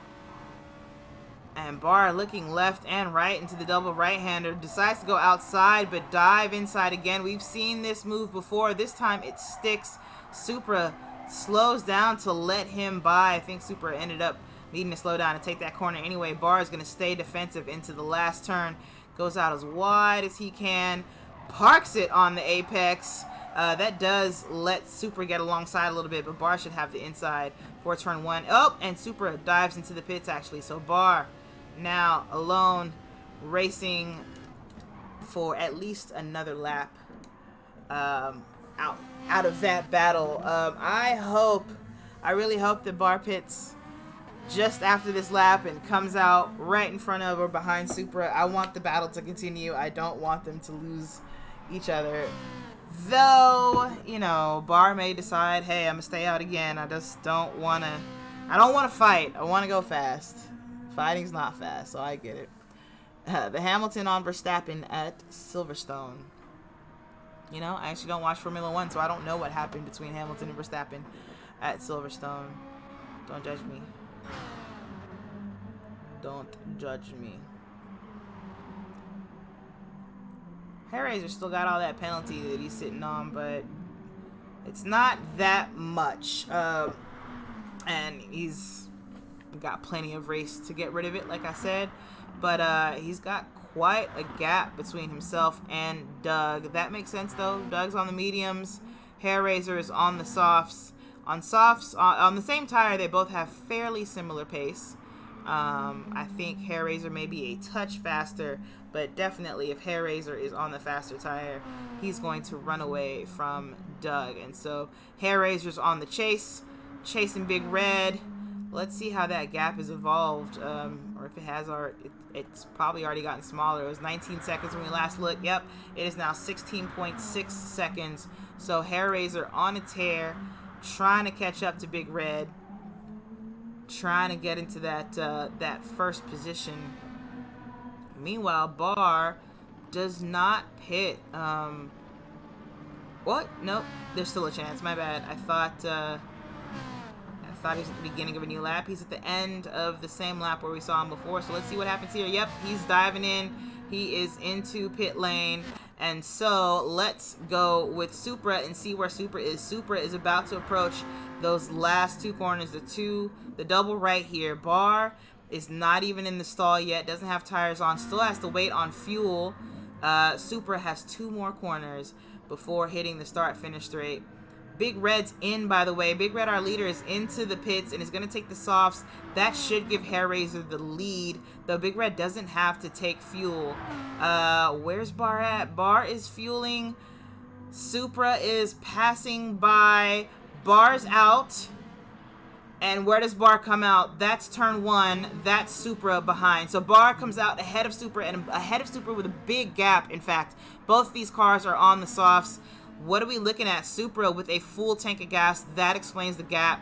And Bar looking left and right into the double right-hander. Decides to go outside, but dive inside again. We've seen this move before. This time it sticks. Supra slows down to let him by. I think Supra ended up needing to slow down and take that corner anyway. Bar is going to stay defensive into the last turn. Goes out as wide as he can. Parks it on the apex. That does let Supra get alongside a little bit, but Bar should have the inside for turn 1. Oh, and Supra dives into the pits actually. So Bar now alone, racing for at least another lap out of that battle. I really hope that Bar pits just after this lap and comes out right in front of or behind Supra. I want the battle to continue. I don't want them to lose each other. Though, you know, Bar may decide, hey, I'm gonna stay out again. I just don't wanna fight. I wanna go fast. Fighting's not fast, so I get it. The Hamilton on Verstappen at Silverstone. You know, I actually don't watch Formula 1, so I don't know what happened between Hamilton and Verstappen at Silverstone. Don't judge me. Don't judge me. Hair Razor still got all that penalty that he's sitting on, but it's not that much. And he's got plenty of race to get rid of it, like I said. But he's got quite a gap between himself and Doug. That makes sense, though. Doug's on the mediums. Hair Razor is on the softs. On softs, on the same tire, they both have fairly similar pace. I think Hair Razor may be a touch faster, but definitely if Hair Razor is on the faster tire, he's going to run away from Doug. And so Hair Razor's on the chase, chasing Big Red. Let's see how that gap has evolved, or if it has it's probably already gotten smaller. It was 19 seconds when we last looked. Yep, it is now 16.6 seconds. So Hair Razor on a tear, trying to catch up to Big Red, trying to get into that first position. Meanwhile, Bar does not pit. What? Nope. There's still a chance. My bad. I thought he was at the beginning of a new lap. He's at the end of the same lap where we saw him before. So let's see what happens here. Yep, he's diving in. He is into pit lane. And so let's go with Supra and see where Supra is. Supra is about to approach those last two corners. The double right here. Bar is not even in the stall yet. Doesn't have tires on. Still has to wait on fuel. Supra has 2 more corners before hitting the start-finish straight. Big Red's in, by the way. Big Red, our leader, is into the pits and is going to take the softs. That should give Hair Razor the lead, though Big Red doesn't have to take fuel. Where's Bar at? Bar is fueling. Supra is passing by. Bar's out. And where does Bar come out? That's turn 1. That's Supra behind. So Bar comes out ahead of Supra, and ahead of Supra with a big gap, in fact. Both these cars are on the softs. What are we looking at? Supra with a full tank of gas. That explains the gap.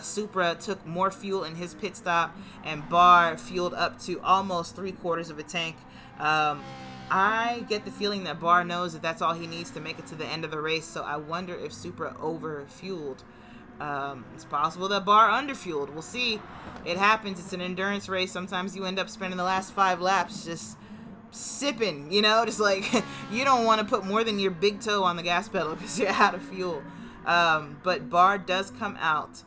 Supra took more fuel in his pit stop, and Bar fueled up to almost 3/4 of a tank. I get the feeling that Bar knows that that's all he needs to make it to the end of the race, so I wonder if Supra over-fueled. It's possible that Bar underfueled. We'll see. It happens. It's an endurance race. Sometimes you end up spending the last 5 laps just sipping, you know, just like you don't want to put more than your big toe on the gas pedal because you're out of fuel. But Bar does come out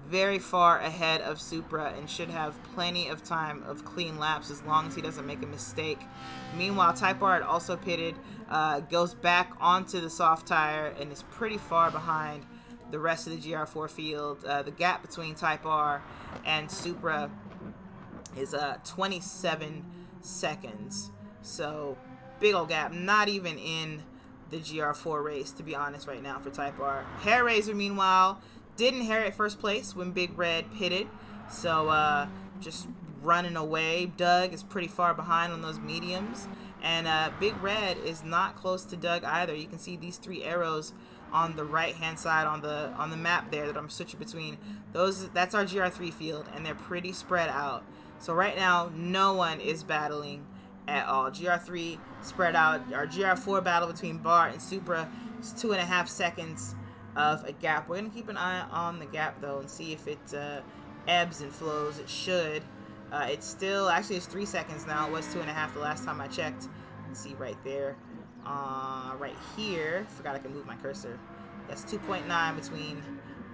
very far ahead of Supra and should have plenty of time of clean laps as long as he doesn't make a mistake. Meanwhile, Type R had also pitted, goes back onto the soft tire and is pretty far behind the rest of the Gr.4 field. The gap between Type R and Supra is 27 seconds. So big old gap. Not even in the Gr.4 race, to be honest, right now for Type R. Hair Razor, meanwhile, did inherit first place when Big Red pitted. So just running away. Doug is pretty far behind on those mediums. And Big Red is not close to Doug either. You can see these 3 arrows on the right-hand side on the map there that I'm switching between. That's our Gr.3 field, and they're pretty spread out. So right now, no one is battling at all. Gr.3 spread out. Our Gr.4 battle between Bar and Supra is 2.5 seconds of a gap. We're going to keep an eye on the gap, though, and see if it ebbs and flows. It should. It's still, actually, it's 3 seconds now. It was 2.5 the last time I checked. You can see right there. Right here. Forgot I can move my cursor. That's 2.9 between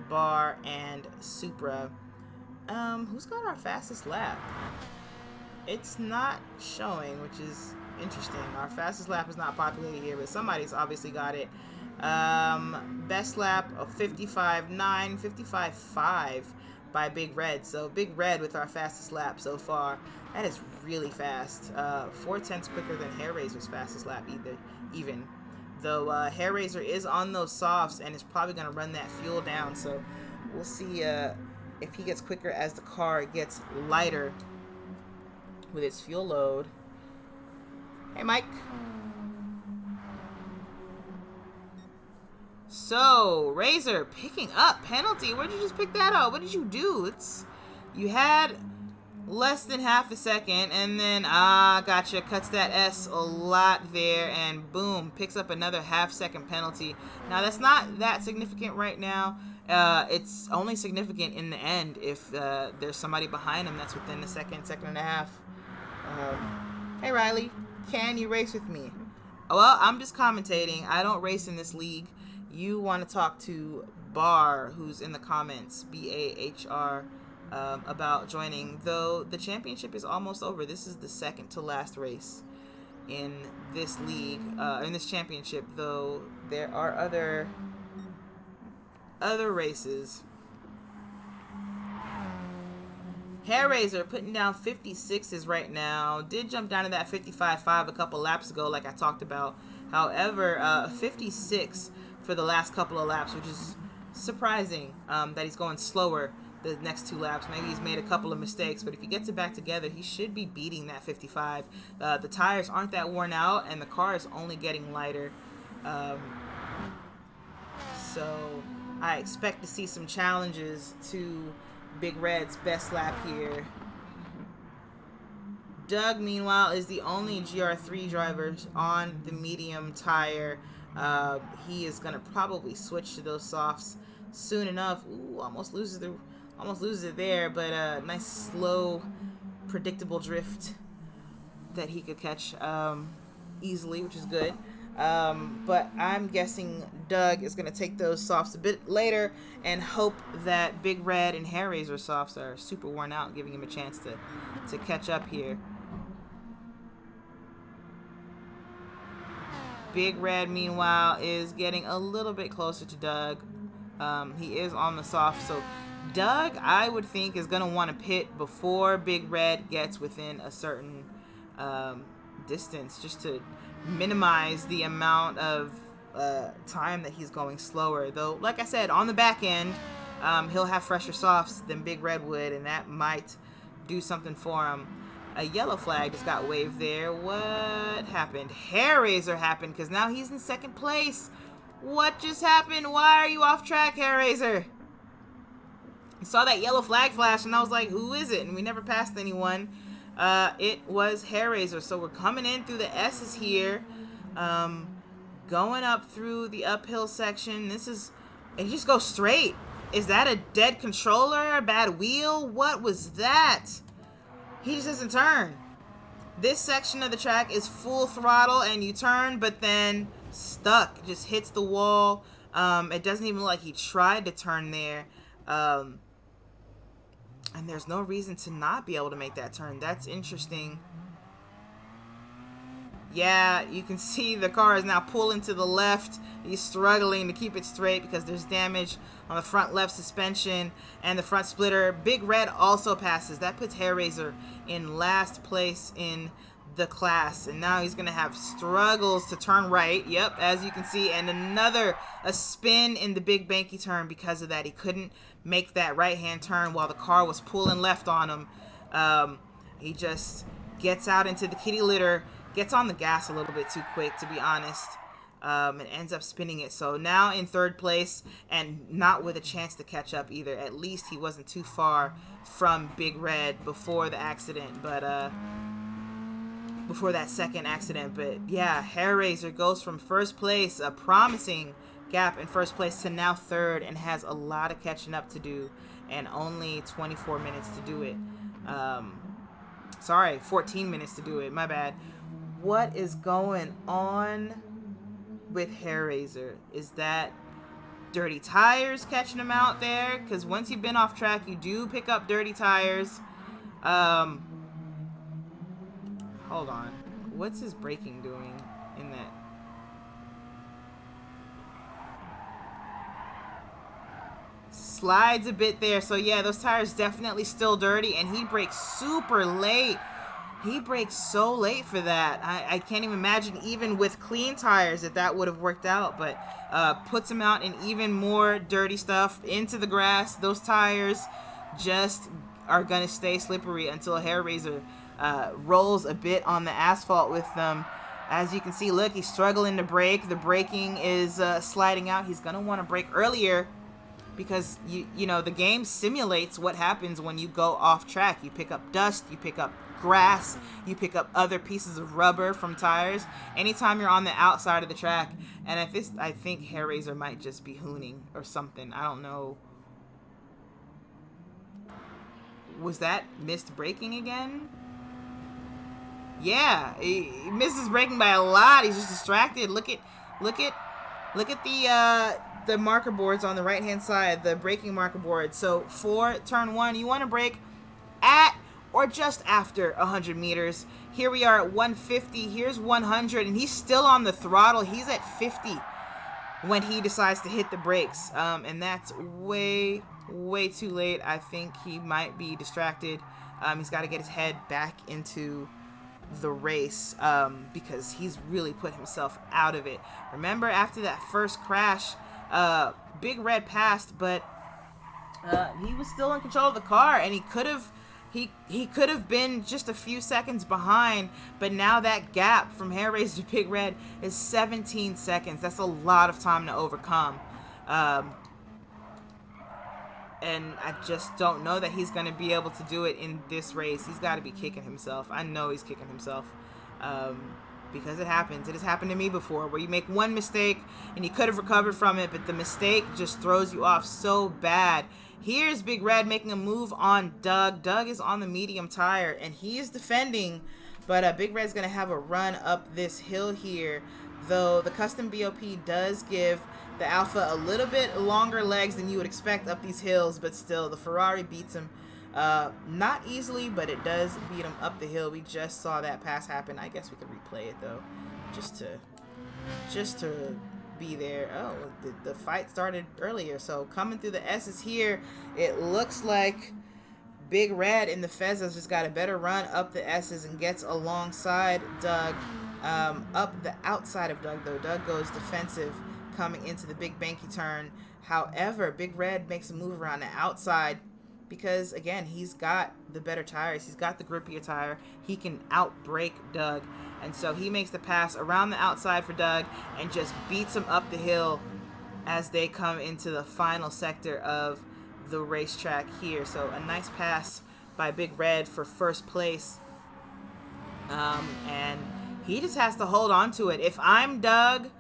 Bar and Supra. Who's got our fastest lap? It's not showing, which is interesting. Our fastest lap is not populated here, but somebody's obviously got it. Best lap of 55.9, 55.5 by Big Red. So Big Red with our fastest lap so far. That is really fast. 4/10 quicker than Hair Razor's fastest lap even. Though Hair Razor is on those softs and is probably going to run that fuel down. So we'll see if he gets quicker as the car gets lighter with its fuel load. Hey, Mike. So, Razor picking up penalty. Where did you just pick that up? What did you do? You had less than half a second, and then, gotcha, cuts that S a lot there, and boom, picks up another half-second penalty. Now, that's not that significant right now. It's only significant in the end if there's somebody behind him that's within a second and a half. Hey, Riley, can you race with me? Well, I'm just commentating. I don't race in this league. You want to talk to Bar, who's in the comments, B-A-H-R, about joining, though the championship is almost over. This is the second to last race in this league, in this championship, though there are other races. Hair Razor putting down 56s right now. Did jump down to that 55.5 a couple laps ago, like I talked about. However, 56 for the last couple of laps, which is surprising that he's going slower the next 2 laps. Maybe he's made a couple of mistakes, but if he gets it back together, he should be beating that 55. The tires aren't that worn out, and the car is only getting lighter. So I expect to see some challenges to Big Red's best lap here. Doug, meanwhile, is the only Gr.3 driver on the medium tire. He is gonna probably switch to those softs soon enough. Ooh, almost loses it there, but nice slow, predictable drift that he could catch easily, which is good. But I'm guessing Doug is going to take those softs a bit later and hope that Big Red and Hair Razor softs are super worn out, giving him a chance to catch up here. Big Red, meanwhile, is getting a little bit closer to Doug. He is on the soft, so Doug, I would think, is going to want to pit before Big Red gets within a certain distance, just to minimize the amount of time that he's going slower. Though, like I said, on the back end, he'll have fresher softs than Big Red would, and that might do something for him. A yellow flag just got waved there. What happened? Hair Razor happened, because now he's in second place. What just happened? Why are you off track, Hair Razor? I saw that yellow flag flash, and I was like, who is it? And we never passed anyone. It was Hair Razor. So we're coming in through the S's here. Going up through the uphill section. It just goes straight. Is that a dead controller? A bad wheel? What was that? He just doesn't turn. This section of the track is full throttle and you turn, but then stuck. It just hits the wall. It doesn't even look like he tried to turn there. And there's no reason to not be able to make that turn. That's interesting. Yeah, you can see the car is now pulling to the left. He's struggling to keep it straight because there's damage on the front left suspension and the front splitter. Big Red also passes. That puts Hair Razor in last place in the class. And now he's going to have struggles to turn right. Yep, as you can see. And a spin in the big banky turn because of that. He couldn't make that right-hand turn while the car was pulling left on him. He just gets out into the kitty litter. Gets on the gas a little bit too quick, to be honest, and ends up spinning it. So now in third place and not with a chance to catch up either. At least he wasn't too far from Big Red before the accident, but before that second accident. But yeah, Hair Razor goes from first place, a promising gap in first place, to now third and has a lot of catching up to do and only 24 minutes to do it. Sorry, 14 minutes to do it. My bad. What is going on with Hair Razor? Is that dirty tires catching him out there? Because once you've been off track, you do pick up dirty tires. Hold on. What's his braking doing in that? Slides a bit there. So yeah, those tires definitely still dirty, and he brakes super late. He brakes so late for that. I can't even imagine, even with clean tires, that would have worked out. But puts him out in even more dirty stuff into the grass. Those tires just are going to stay slippery until Hair Razor rolls a bit on the asphalt with them. As you can see, look, he's struggling to brake. The braking is sliding out. He's going to want to brake earlier because, you know, the game simulates what happens when you go off track. You pick up dust, you pick up grass, you pick up other pieces of rubber from tires anytime you're on the outside of the track. And I think Hair Razor might just be hooning or something. I don't know. Was that missed braking again? Yeah, he misses braking by a lot. He's just distracted. Look at the marker boards on the right hand side, the braking marker board. So for turn one, you want to brake at or just after 100 meters. Here we are at 150. Here's 100, and he's still on the throttle. He's at 50 when he decides to hit the brakes, and that's way too late. I think he might be distracted. He's got to get his head back into the race because he's really put himself out of it. Remember, after that first crash, Big Red passed, but he was still in control of the car, and he could have been just a few seconds behind, but now that gap from Hair Razor to Big Red is 17 seconds. That's a lot of time to overcome. And I just don't know that he's going to be able to do it in this race. He's got to be kicking himself. I know he's kicking himself. Because it happens. It has happened to me before, where you make one mistake and you could have recovered from it, but the mistake just throws you off so bad. Here's Big Red making a move on Doug. Doug is on the medium tire, and he is defending, but Big Red's going to have a run up this hill here, though the custom BOP does give the Alpha a little bit longer legs than you would expect up these hills, but still, the Ferrari beats him. Not easily, but it does beat him up the hill. We just saw that pass happen. I guess we could replay it though, just to be there. Oh, the fight started earlier. So coming through the S's here, it looks like Big Red in the Fezas just got a better run up the S's and gets alongside Doug. Up the outside of Doug though. Doug goes defensive coming into the big banky turn. However, Big Red makes a move around the outside, because, again, he's got the better tires. He's got the grippier tire. He can outbrake Doug. And so he makes the pass around the outside for Doug and just beats him up the hill as they come into the final sector of the racetrack here. So a nice pass by Big Red for first place. And he just has to hold on to it. If I'm Doug,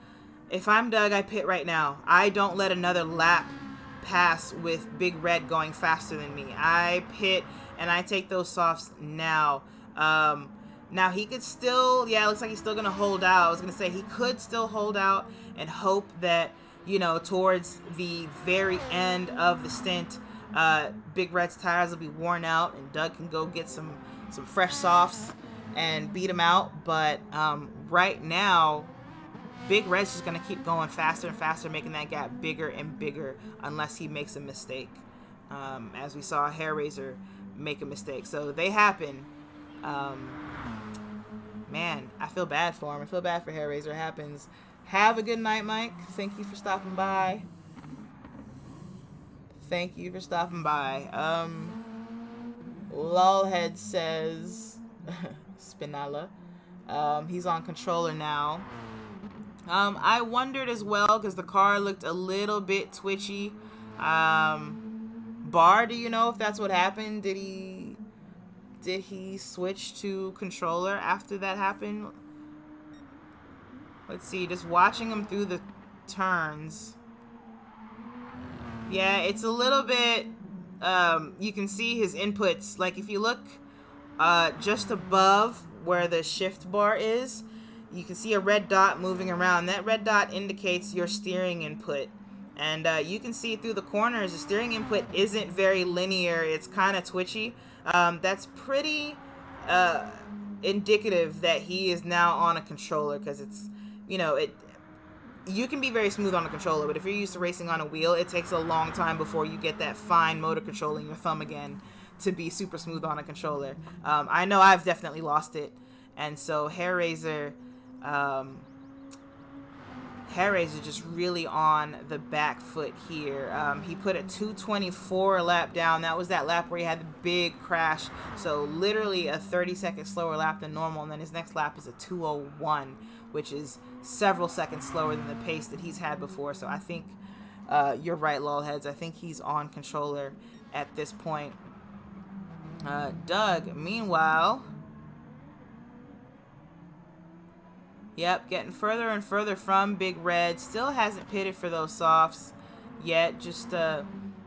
I pit right now. I don't let another lap pass with Big Red going faster than me. I pit and I take those softs now. Now he could still, it looks like he's still gonna hold out. I was gonna say he could still hold out and hope that, towards the very end of the stint, Big Red's tires will be worn out and Doug can go get some fresh softs and beat him out. But right now, Big Red's just going to keep going faster and faster, making that gap bigger and bigger unless he makes a mistake. As we saw Hair Razor make a mistake. So they happen. Man, I feel bad for him. I feel bad for Hair Razor. It happens. Have a good night, Mike. Thank you for stopping by. Lolhead says Spinella. He's on controller now. I wondered as well because the car looked a little bit twitchy. Bar, do you know if that's what happened? Did he switch to controller after that happened? Let's see, just watching him through the turns. Yeah, it's a little bit, you can see his inputs. Like if you look just above where the shift bar is, you can see a red dot moving around. That red dot indicates your steering input. And you can see through the corners, the steering input isn't very linear. It's kind of twitchy. That's pretty indicative that he is now on a controller, because it's, you can be very smooth on a controller, but if you're used to racing on a wheel, it takes a long time before you get that fine motor control in your thumb again to be super smooth on a controller. I know I've definitely lost it. And so Hair Razor just really on the back foot here. He put a 2:24 lap down. That was that lap where he had the big crash. So literally a 30-second slower lap than normal. And then his next lap is a 2:01, which is several seconds slower than the pace that he's had before. So I think you're right, lolheads. I think he's on controller at this point. Doug, meanwhile... Yep, getting further and further from Big Red. Still hasn't pitted for those softs yet. Just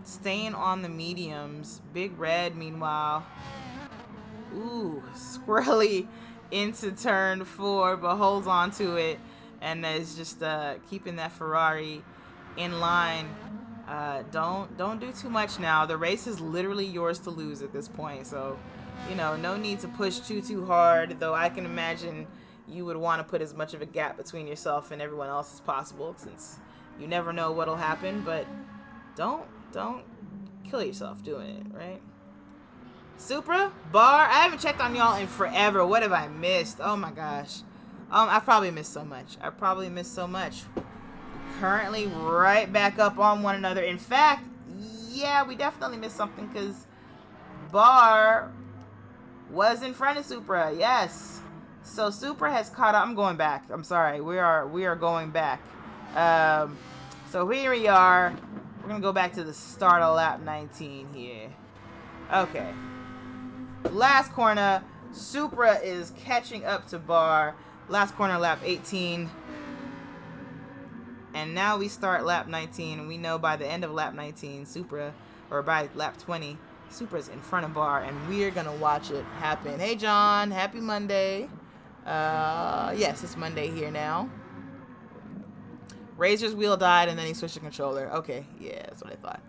staying on the mediums. Big Red, meanwhile. Ooh, squirrely into turn 4, but holds on to it. And is just keeping that Ferrari in line. Don't do too much now. The race is literally yours to lose at this point. So, no need to push too hard. Though I can imagine... you would want to put as much of a gap between yourself and everyone else as possible, since you never know what'll happen. But don't kill yourself doing it, right? Supra, Bar, I haven't checked on y'all in forever. What have I missed? Oh my gosh. I probably missed so much. Currently right back up on one another. In fact, yeah, we definitely missed something, because Bar was in front of Supra. Yes. So Supra has caught up. I'm going back. I'm sorry. We are going back. So here we are. We're going to go back to the start of lap 19 here. Okay. Last corner, Supra is catching up to Bar. Last corner, lap 18. And now we start lap 19. And we know by the end of lap 19, Supra, or by lap 20, Supra's in front of Bar. And we're going to watch it happen. Hey, John. Happy Monday. Yes, it's Monday here now. Razor's wheel died, and then he switched the controller. Okay, yeah, that's what I thought.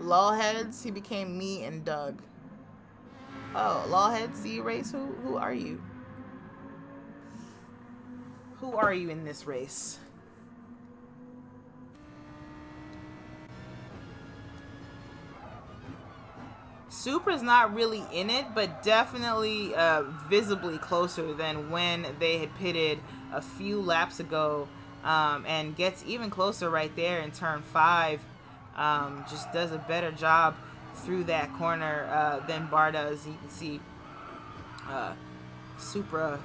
Lawheads, he became me and Doug. Oh, Lawheads, do you race? Who are you? Who are you in this race? Supra's not really in it, but definitely visibly closer than when they had pitted a few laps ago, and gets even closer right there in turn 5. Just does a better job through that corner than Bar does. You can see Supra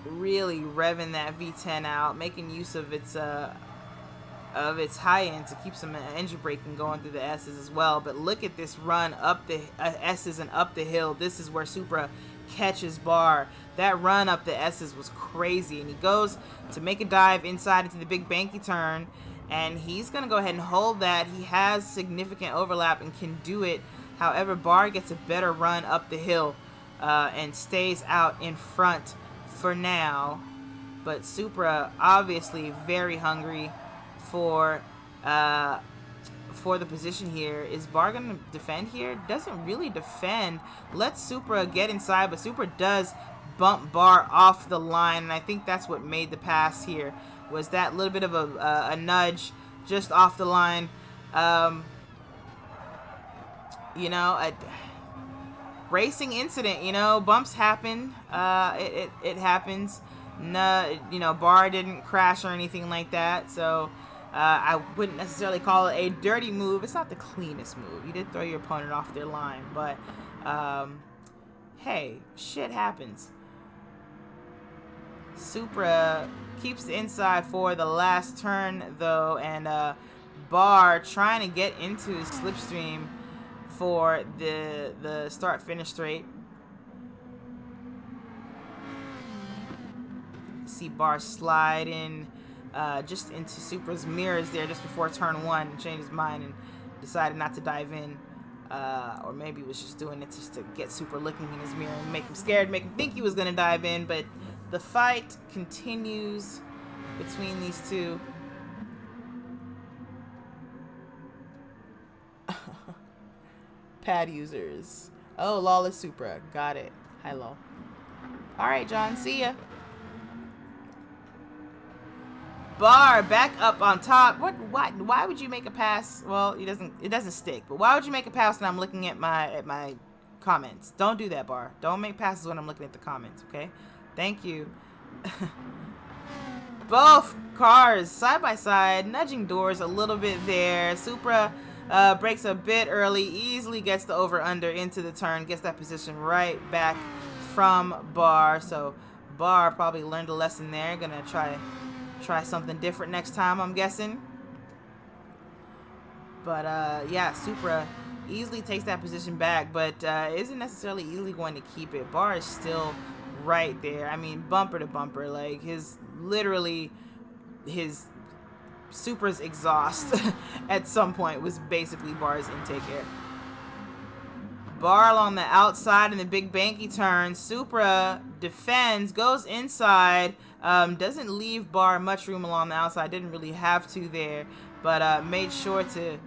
really revving that V10 out, making use of its high end to keep some engine braking going through the S's as well. But look at this run up the S's and up the hill. This is where Supra catches Bar. That run up the S's was crazy, and he goes to make a dive inside into the big banky turn, and he's going to go ahead and hold that. He has significant overlap and can do it. However, Bar gets a better run up the hill and stays out in front for now. But Supra obviously very hungry for the position here. Is Bar going to defend here? Doesn't really defend. Lets Supra get inside, but Supra does bump Bar off the line, and I think that's what made the pass here, was that little bit of a nudge just off the line. You know, a racing incident, you know, bumps happen. It happens. No, you know, Bar didn't crash or anything like that, so I wouldn't necessarily call it a dirty move. It's not the cleanest move. You did throw your opponent off their line, but hey, shit happens. Supra keeps the inside for the last turn, though, and Bar trying to get into his slipstream for the start-finish straight. See Bar slide in just into Supra's mirrors there just before turn 1, changed his mind and decided not to dive in. Or maybe he was just doing it just to get Supra looking in his mirror and make him scared, make him think he was going to dive in. But the fight continues between these two. Pad users. Oh, Lawless Supra. Got it. Hi, Law. Alright, John. See ya. Bar back up on top. Why would you make a pass? Well, it doesn't stick. But why would you make a pass when I'm looking at my comments? Don't do that, Bar. Don't make passes when I'm looking at the comments, okay? Thank you. Both cars side by side, nudging doors a little bit there. Supra breaks a bit early, easily gets the over-under into the turn, gets that position right back from Bar. So Bar probably learned a lesson there. Gonna try something different next time, I'm guessing. But yeah, Supra easily takes that position back, but isn't necessarily easily going to keep it. Bar is still right there. I mean, bumper to bumper. Like, literally his Supra's exhaust at some point was basically Bar's intake air. Bar along the outside in the big banky turn. Supra defends, goes inside, doesn't leave Bar much room along the outside. Didn't really have to there, but made sure to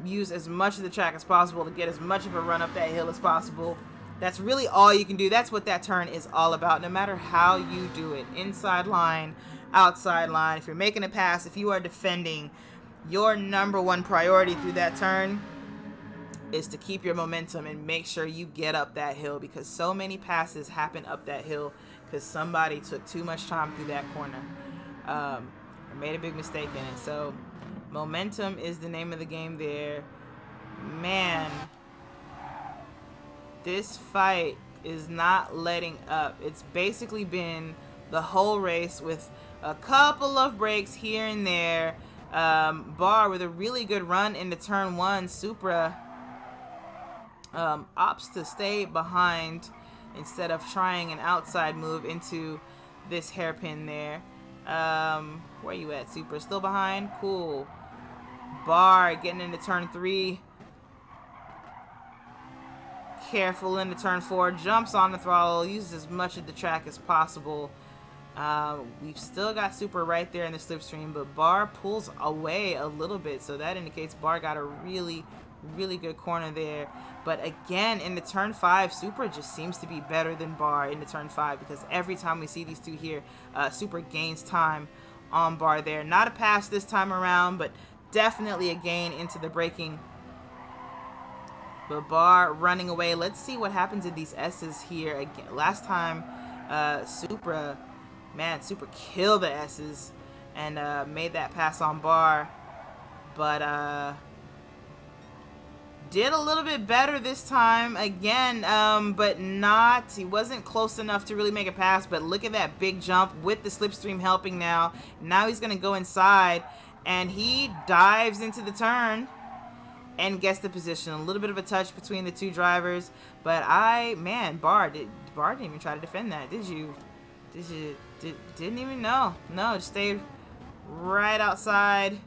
use as much of the track as possible to get as much of a run up that hill as possible. That's really all you can do. That's what that turn is all about, no matter how you do it. Inside line, outside line. If you're making a pass, if you are defending, your number one priority through that turn is to keep your momentum and make sure you get up that hill, because so many passes happen up that hill because somebody took too much time through that corner or made a big mistake in it. So momentum is the name of the game there. Man, this fight is not letting up. It's basically been the whole race with a couple of breaks here and there. Bar with a really good run into turn one. Supra opts to stay behind instead of trying an outside move into this hairpin there. Where you at, Supra? Still behind? Cool. Bar getting into turn three. Careful into turn four. Jumps on the throttle. Uses as much of the track as possible. We've still got Supra right there in the slipstream, but Bar pulls away a little bit, so that indicates Bar got a really good corner there. But again, in the turn 5, Supra just seems to be better than Bar in the turn 5, because every time we see these two here, Supra gains time on Bar there. Not a pass this time around, but definitely a gain into the braking. But Bar running away. Let's see what happens in these S's here. Again, last time, Supra killed the S's and made that pass on Bar. But did a little bit better this time again, but he wasn't close enough to really make a pass. But look at that big jump with the slipstream helping now. Now he's going to go inside, and he dives into the turn and gets the position. A little bit of a touch between the two drivers, but Bar didn't even try to defend that, did you? Didn't even know. No, just stayed right outside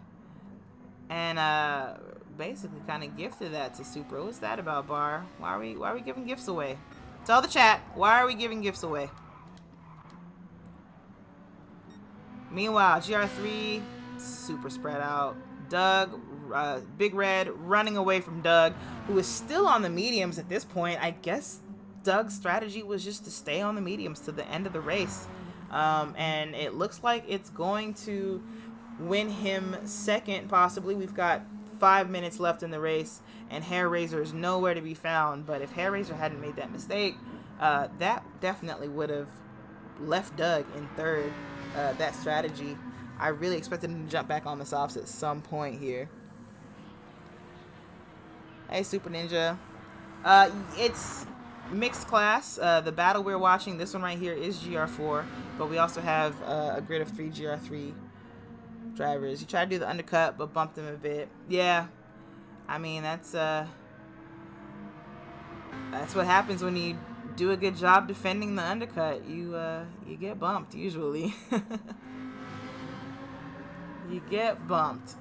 and basically kind of gifted that to Supra. What's that about, Bar? Why are we giving gifts away? Tell the chat, why are we giving gifts away? Meanwhile, Gr.3 super spread out. Doug, Big Red running away from Doug, who is still on the mediums at this point. I guess Doug's strategy was just to stay on the mediums to the end of the race. And it looks like it's going to win him second, possibly. We've got 5 minutes left in the race, and Hair Razor is nowhere to be found. But if Hair Razor hadn't made that mistake, that definitely would have left Doug in third, that strategy. I really expected him to jump back on the softs at some point here. Hey, Super Ninja. It's mixed class. The battle we're watching, this one right here, is Gr.4, but we also have a grid of 3 Gr.3 drivers. You tried to do the undercut, but bumped him a bit. Yeah, I mean, that's what happens when you do a good job defending the undercut. You get bumped usually. You get bumped.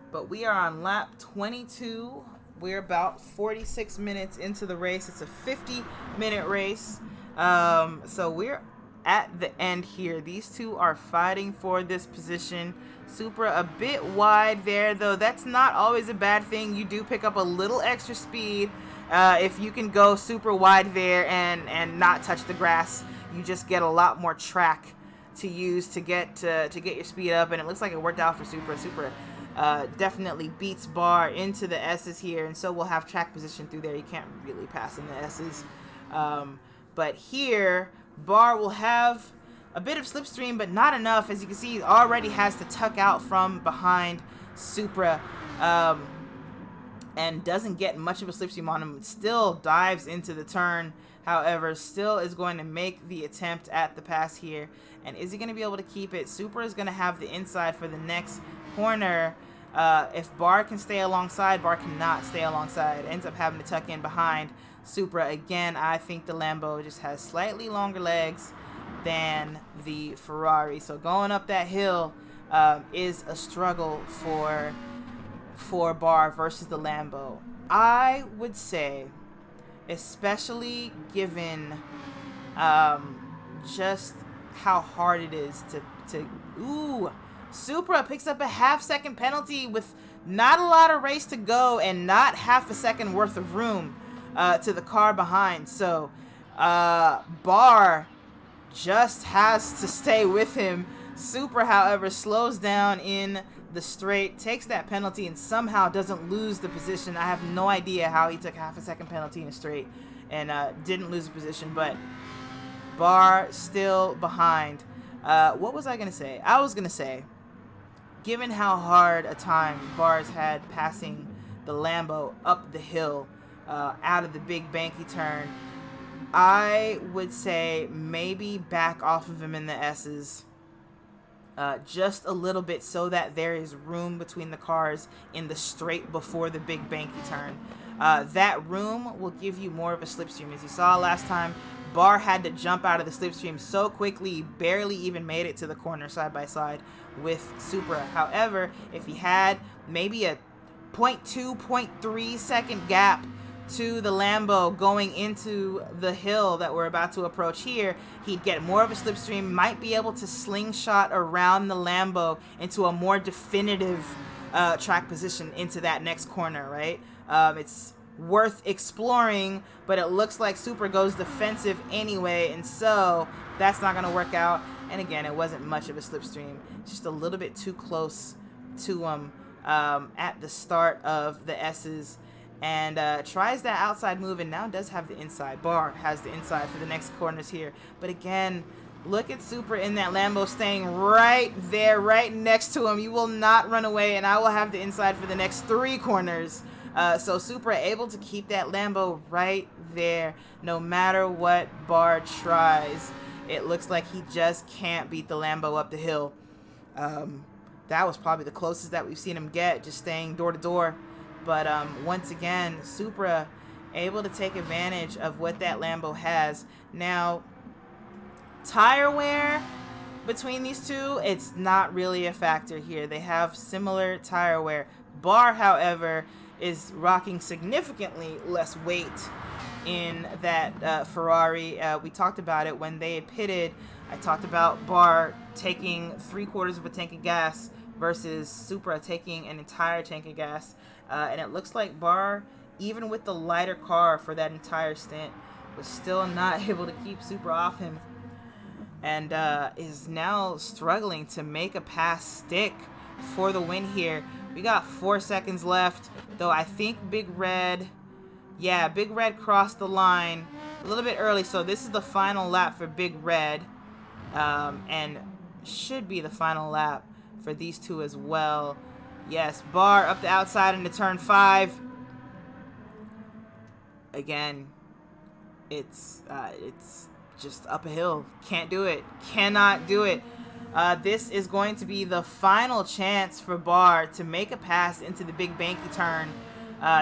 But we are on lap 22. We're about 46 minutes into the race. It's a 50-minute race. So we're at the end here. These two are fighting for this position. Supra a bit wide there, though that's not always a bad thing. You do pick up a little extra speed if you can go super wide there and not touch the grass. You just get a lot more track to use to get your speed up, and it looks like it worked out for Supra. Supra definitely beats Bar into the S's here, and so we'll have track position through there. You can't really pass in the S's. But here, Bar will have a bit of slipstream, but not enough. As you can see, he already has to tuck out from behind Supra, and doesn't get much of a slipstream on him. Still dives into the turn, however, still is going to make the attempt at the pass here. And is he going to be able to keep it? Supra is going to have the inside for the next corner. If Bar can stay alongside, Bar cannot stay alongside. Ends up having to tuck in behind Supra. Again, I think the Lambo just has slightly longer legs than the Ferrari. So going up that hill is a struggle for Bar versus the Lambo. I would say, especially given just how hard it is to Supra picks up a half-second penalty with not a lot of race to go and not half a second worth of room to the car behind. So Bar just has to stay with him. Supra, however, slows down in the straight, takes that penalty, and somehow doesn't lose the position. I have no idea how he took half a second penalty in a straight and didn't lose the position, but Bar still behind. What was I going to say? I was going to say, given how hard a time Bar's had passing the Lambo up the hill, out of the big banky turn. I would say maybe back off of him in the S's. Just a little bit so that there is room between the cars in the straight before the big banky turn. That room will give you more of a slipstream. As you saw last time, Bar had to jump out of the slipstream so quickly, he barely even made it to the corner side by side with Supra. However, if he had maybe a 0.2, 0.3 second gap to the Lambo going into the hill that we're about to approach here, he'd get more of a slipstream, might be able to slingshot around the Lambo into a more definitive track position into that next corner, right? It's worth exploring, but it looks like Supra goes defensive anyway, and so that's not going to work out. And again, it wasn't much of a slipstream, just a little bit too close to him at the start of the S's. And tries that outside move and now does have the inside. Bar has the inside for the next corners here. But again, look at Supra in that Lambo staying right there, right next to him. You will not run away, and I will have the inside for the next 3 corners. So Supra able to keep that Lambo right there no matter what Bar tries. It looks like he just can't beat the Lambo up the hill. That was probably the closest that we've seen him get, just staying door to door. But once again, Supra able to take advantage of what that Lambo has. Now, tire wear between these two, it's not really a factor here. They have similar tire wear. Bar, however, is rocking significantly less weight in that Ferrari. We talked about it when they pitted. I talked about Bar taking 3/4 of a tank of gas versus Supra taking an entire tank of gas. And it looks like Bar, even with the lighter car for that entire stint, was still not able to keep Supra off him. And is now struggling to make a pass stick for the win here. We got 4 seconds left, though I think Big Red crossed the line a little bit early. So this is the final lap for Big Red. And should be the final lap for these two as well. Yes, Bar up the outside into turn 5. Again, it's just up a hill. Can't do it. Cannot do it. This is going to be the final chance for Bar to make a pass into the big banky turn.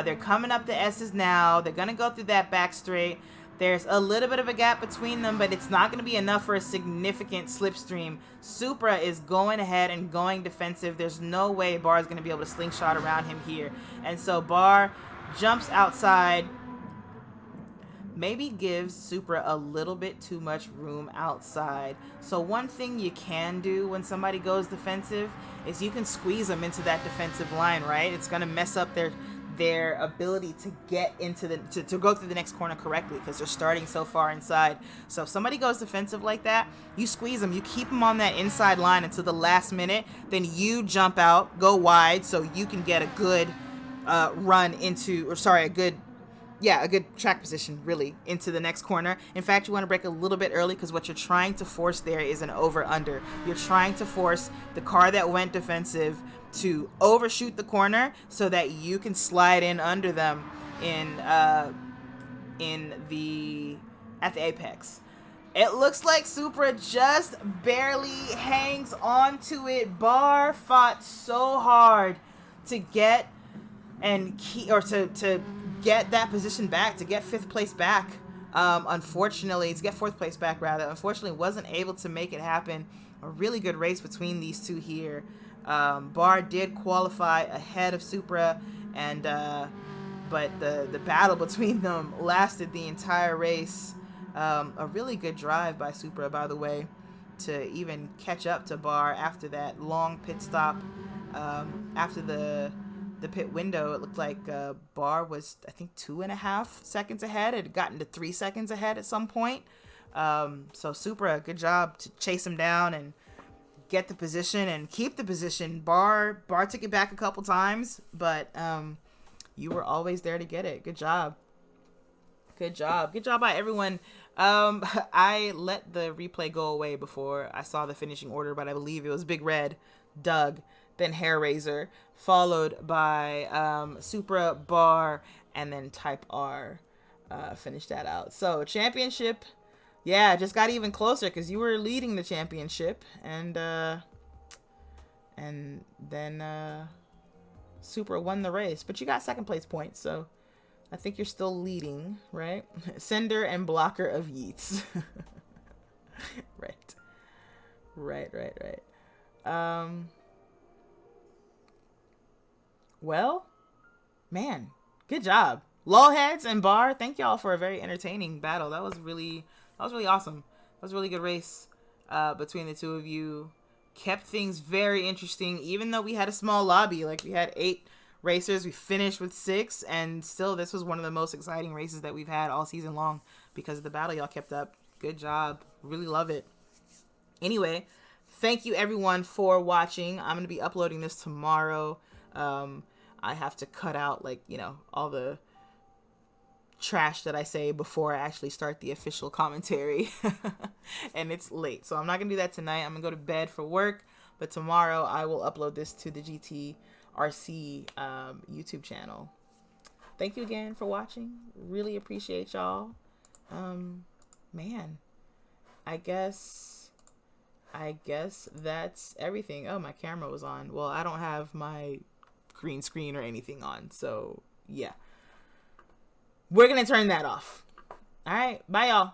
They're coming up the S's now. They're going to go through that back straight. There's a little bit of a gap between them, but it's not going to be enough for a significant slipstream. Supra is going ahead and going defensive. There's no way Bar is going to be able to slingshot around him here. And so Bar jumps outside, maybe gives Supra a little bit too much room outside. So one thing you can do when somebody goes defensive is you can squeeze them into that defensive line, right? It's going to mess up their ability to get into the to go through the next corner correctly because they're starting so far inside. So if somebody goes defensive like that, you squeeze them, you keep them on that inside line until the last minute, then you jump out, go wide so you can get a good run into, a good track position really into the next corner. In fact, you want to break a little bit early because what you're trying to force there is an over-under. You're trying to force the car that went defensive to overshoot the corner so that you can slide in under them at the apex. It looks like Supra just barely hangs on to it. Bar fought so hard to get to get that position back, to get 5th place back. Unfortunately, to get 4th place back rather. Unfortunately, wasn't able to make it happen. A really good race between these two here. Bar did qualify ahead of Supra, and but the battle between them lasted the entire race. A really good drive by Supra, by the way, to even catch up to Bar after that long pit stop. After the pit window, it looked like Bar was, I think, 2.5 seconds ahead. It had gotten to 3 seconds ahead at some point. So Supra, good job to chase him down and get the position and keep the position. Bar took it back a couple times, but you were always there to get it. Good job. Good job by everyone. I let the replay go away before I saw the finishing order, but I believe it was Big Red, Doug, then Hair Razor, followed by Supra, Bar, and then Type R. Finish that out. So championship, yeah, just got even closer because you were leading the championship, and then Supra won the race, but you got second place points, so I think you're still leading, right? Sender and blocker of Yeats. Right. Well, man, good job. Lolheads and Bar, thank y'all for a very entertaining battle. That was really awesome. That was a really good race between the two of you. Kept things very interesting, even though we had a small lobby. Like, we had 8 racers, we finished with 6, and still this was one of the most exciting races that we've had all season long because of the battle y'all kept up. Good job. Really love it. Anyway, thank you everyone for watching. I'm going to be uploading this tomorrow. I have to cut out, like, you know, all the trash that I say before I actually start the official commentary. And it's late, so I'm not gonna do that tonight. I'm gonna go to bed for work, but tomorrow I will upload this to the GTRC YouTube channel. Thank you again for watching. Really appreciate y'all. Man, I guess that's everything. Oh, my camera was on. Well, I don't have my green screen or anything on, so yeah, we're gonna turn that off. All right, bye y'all.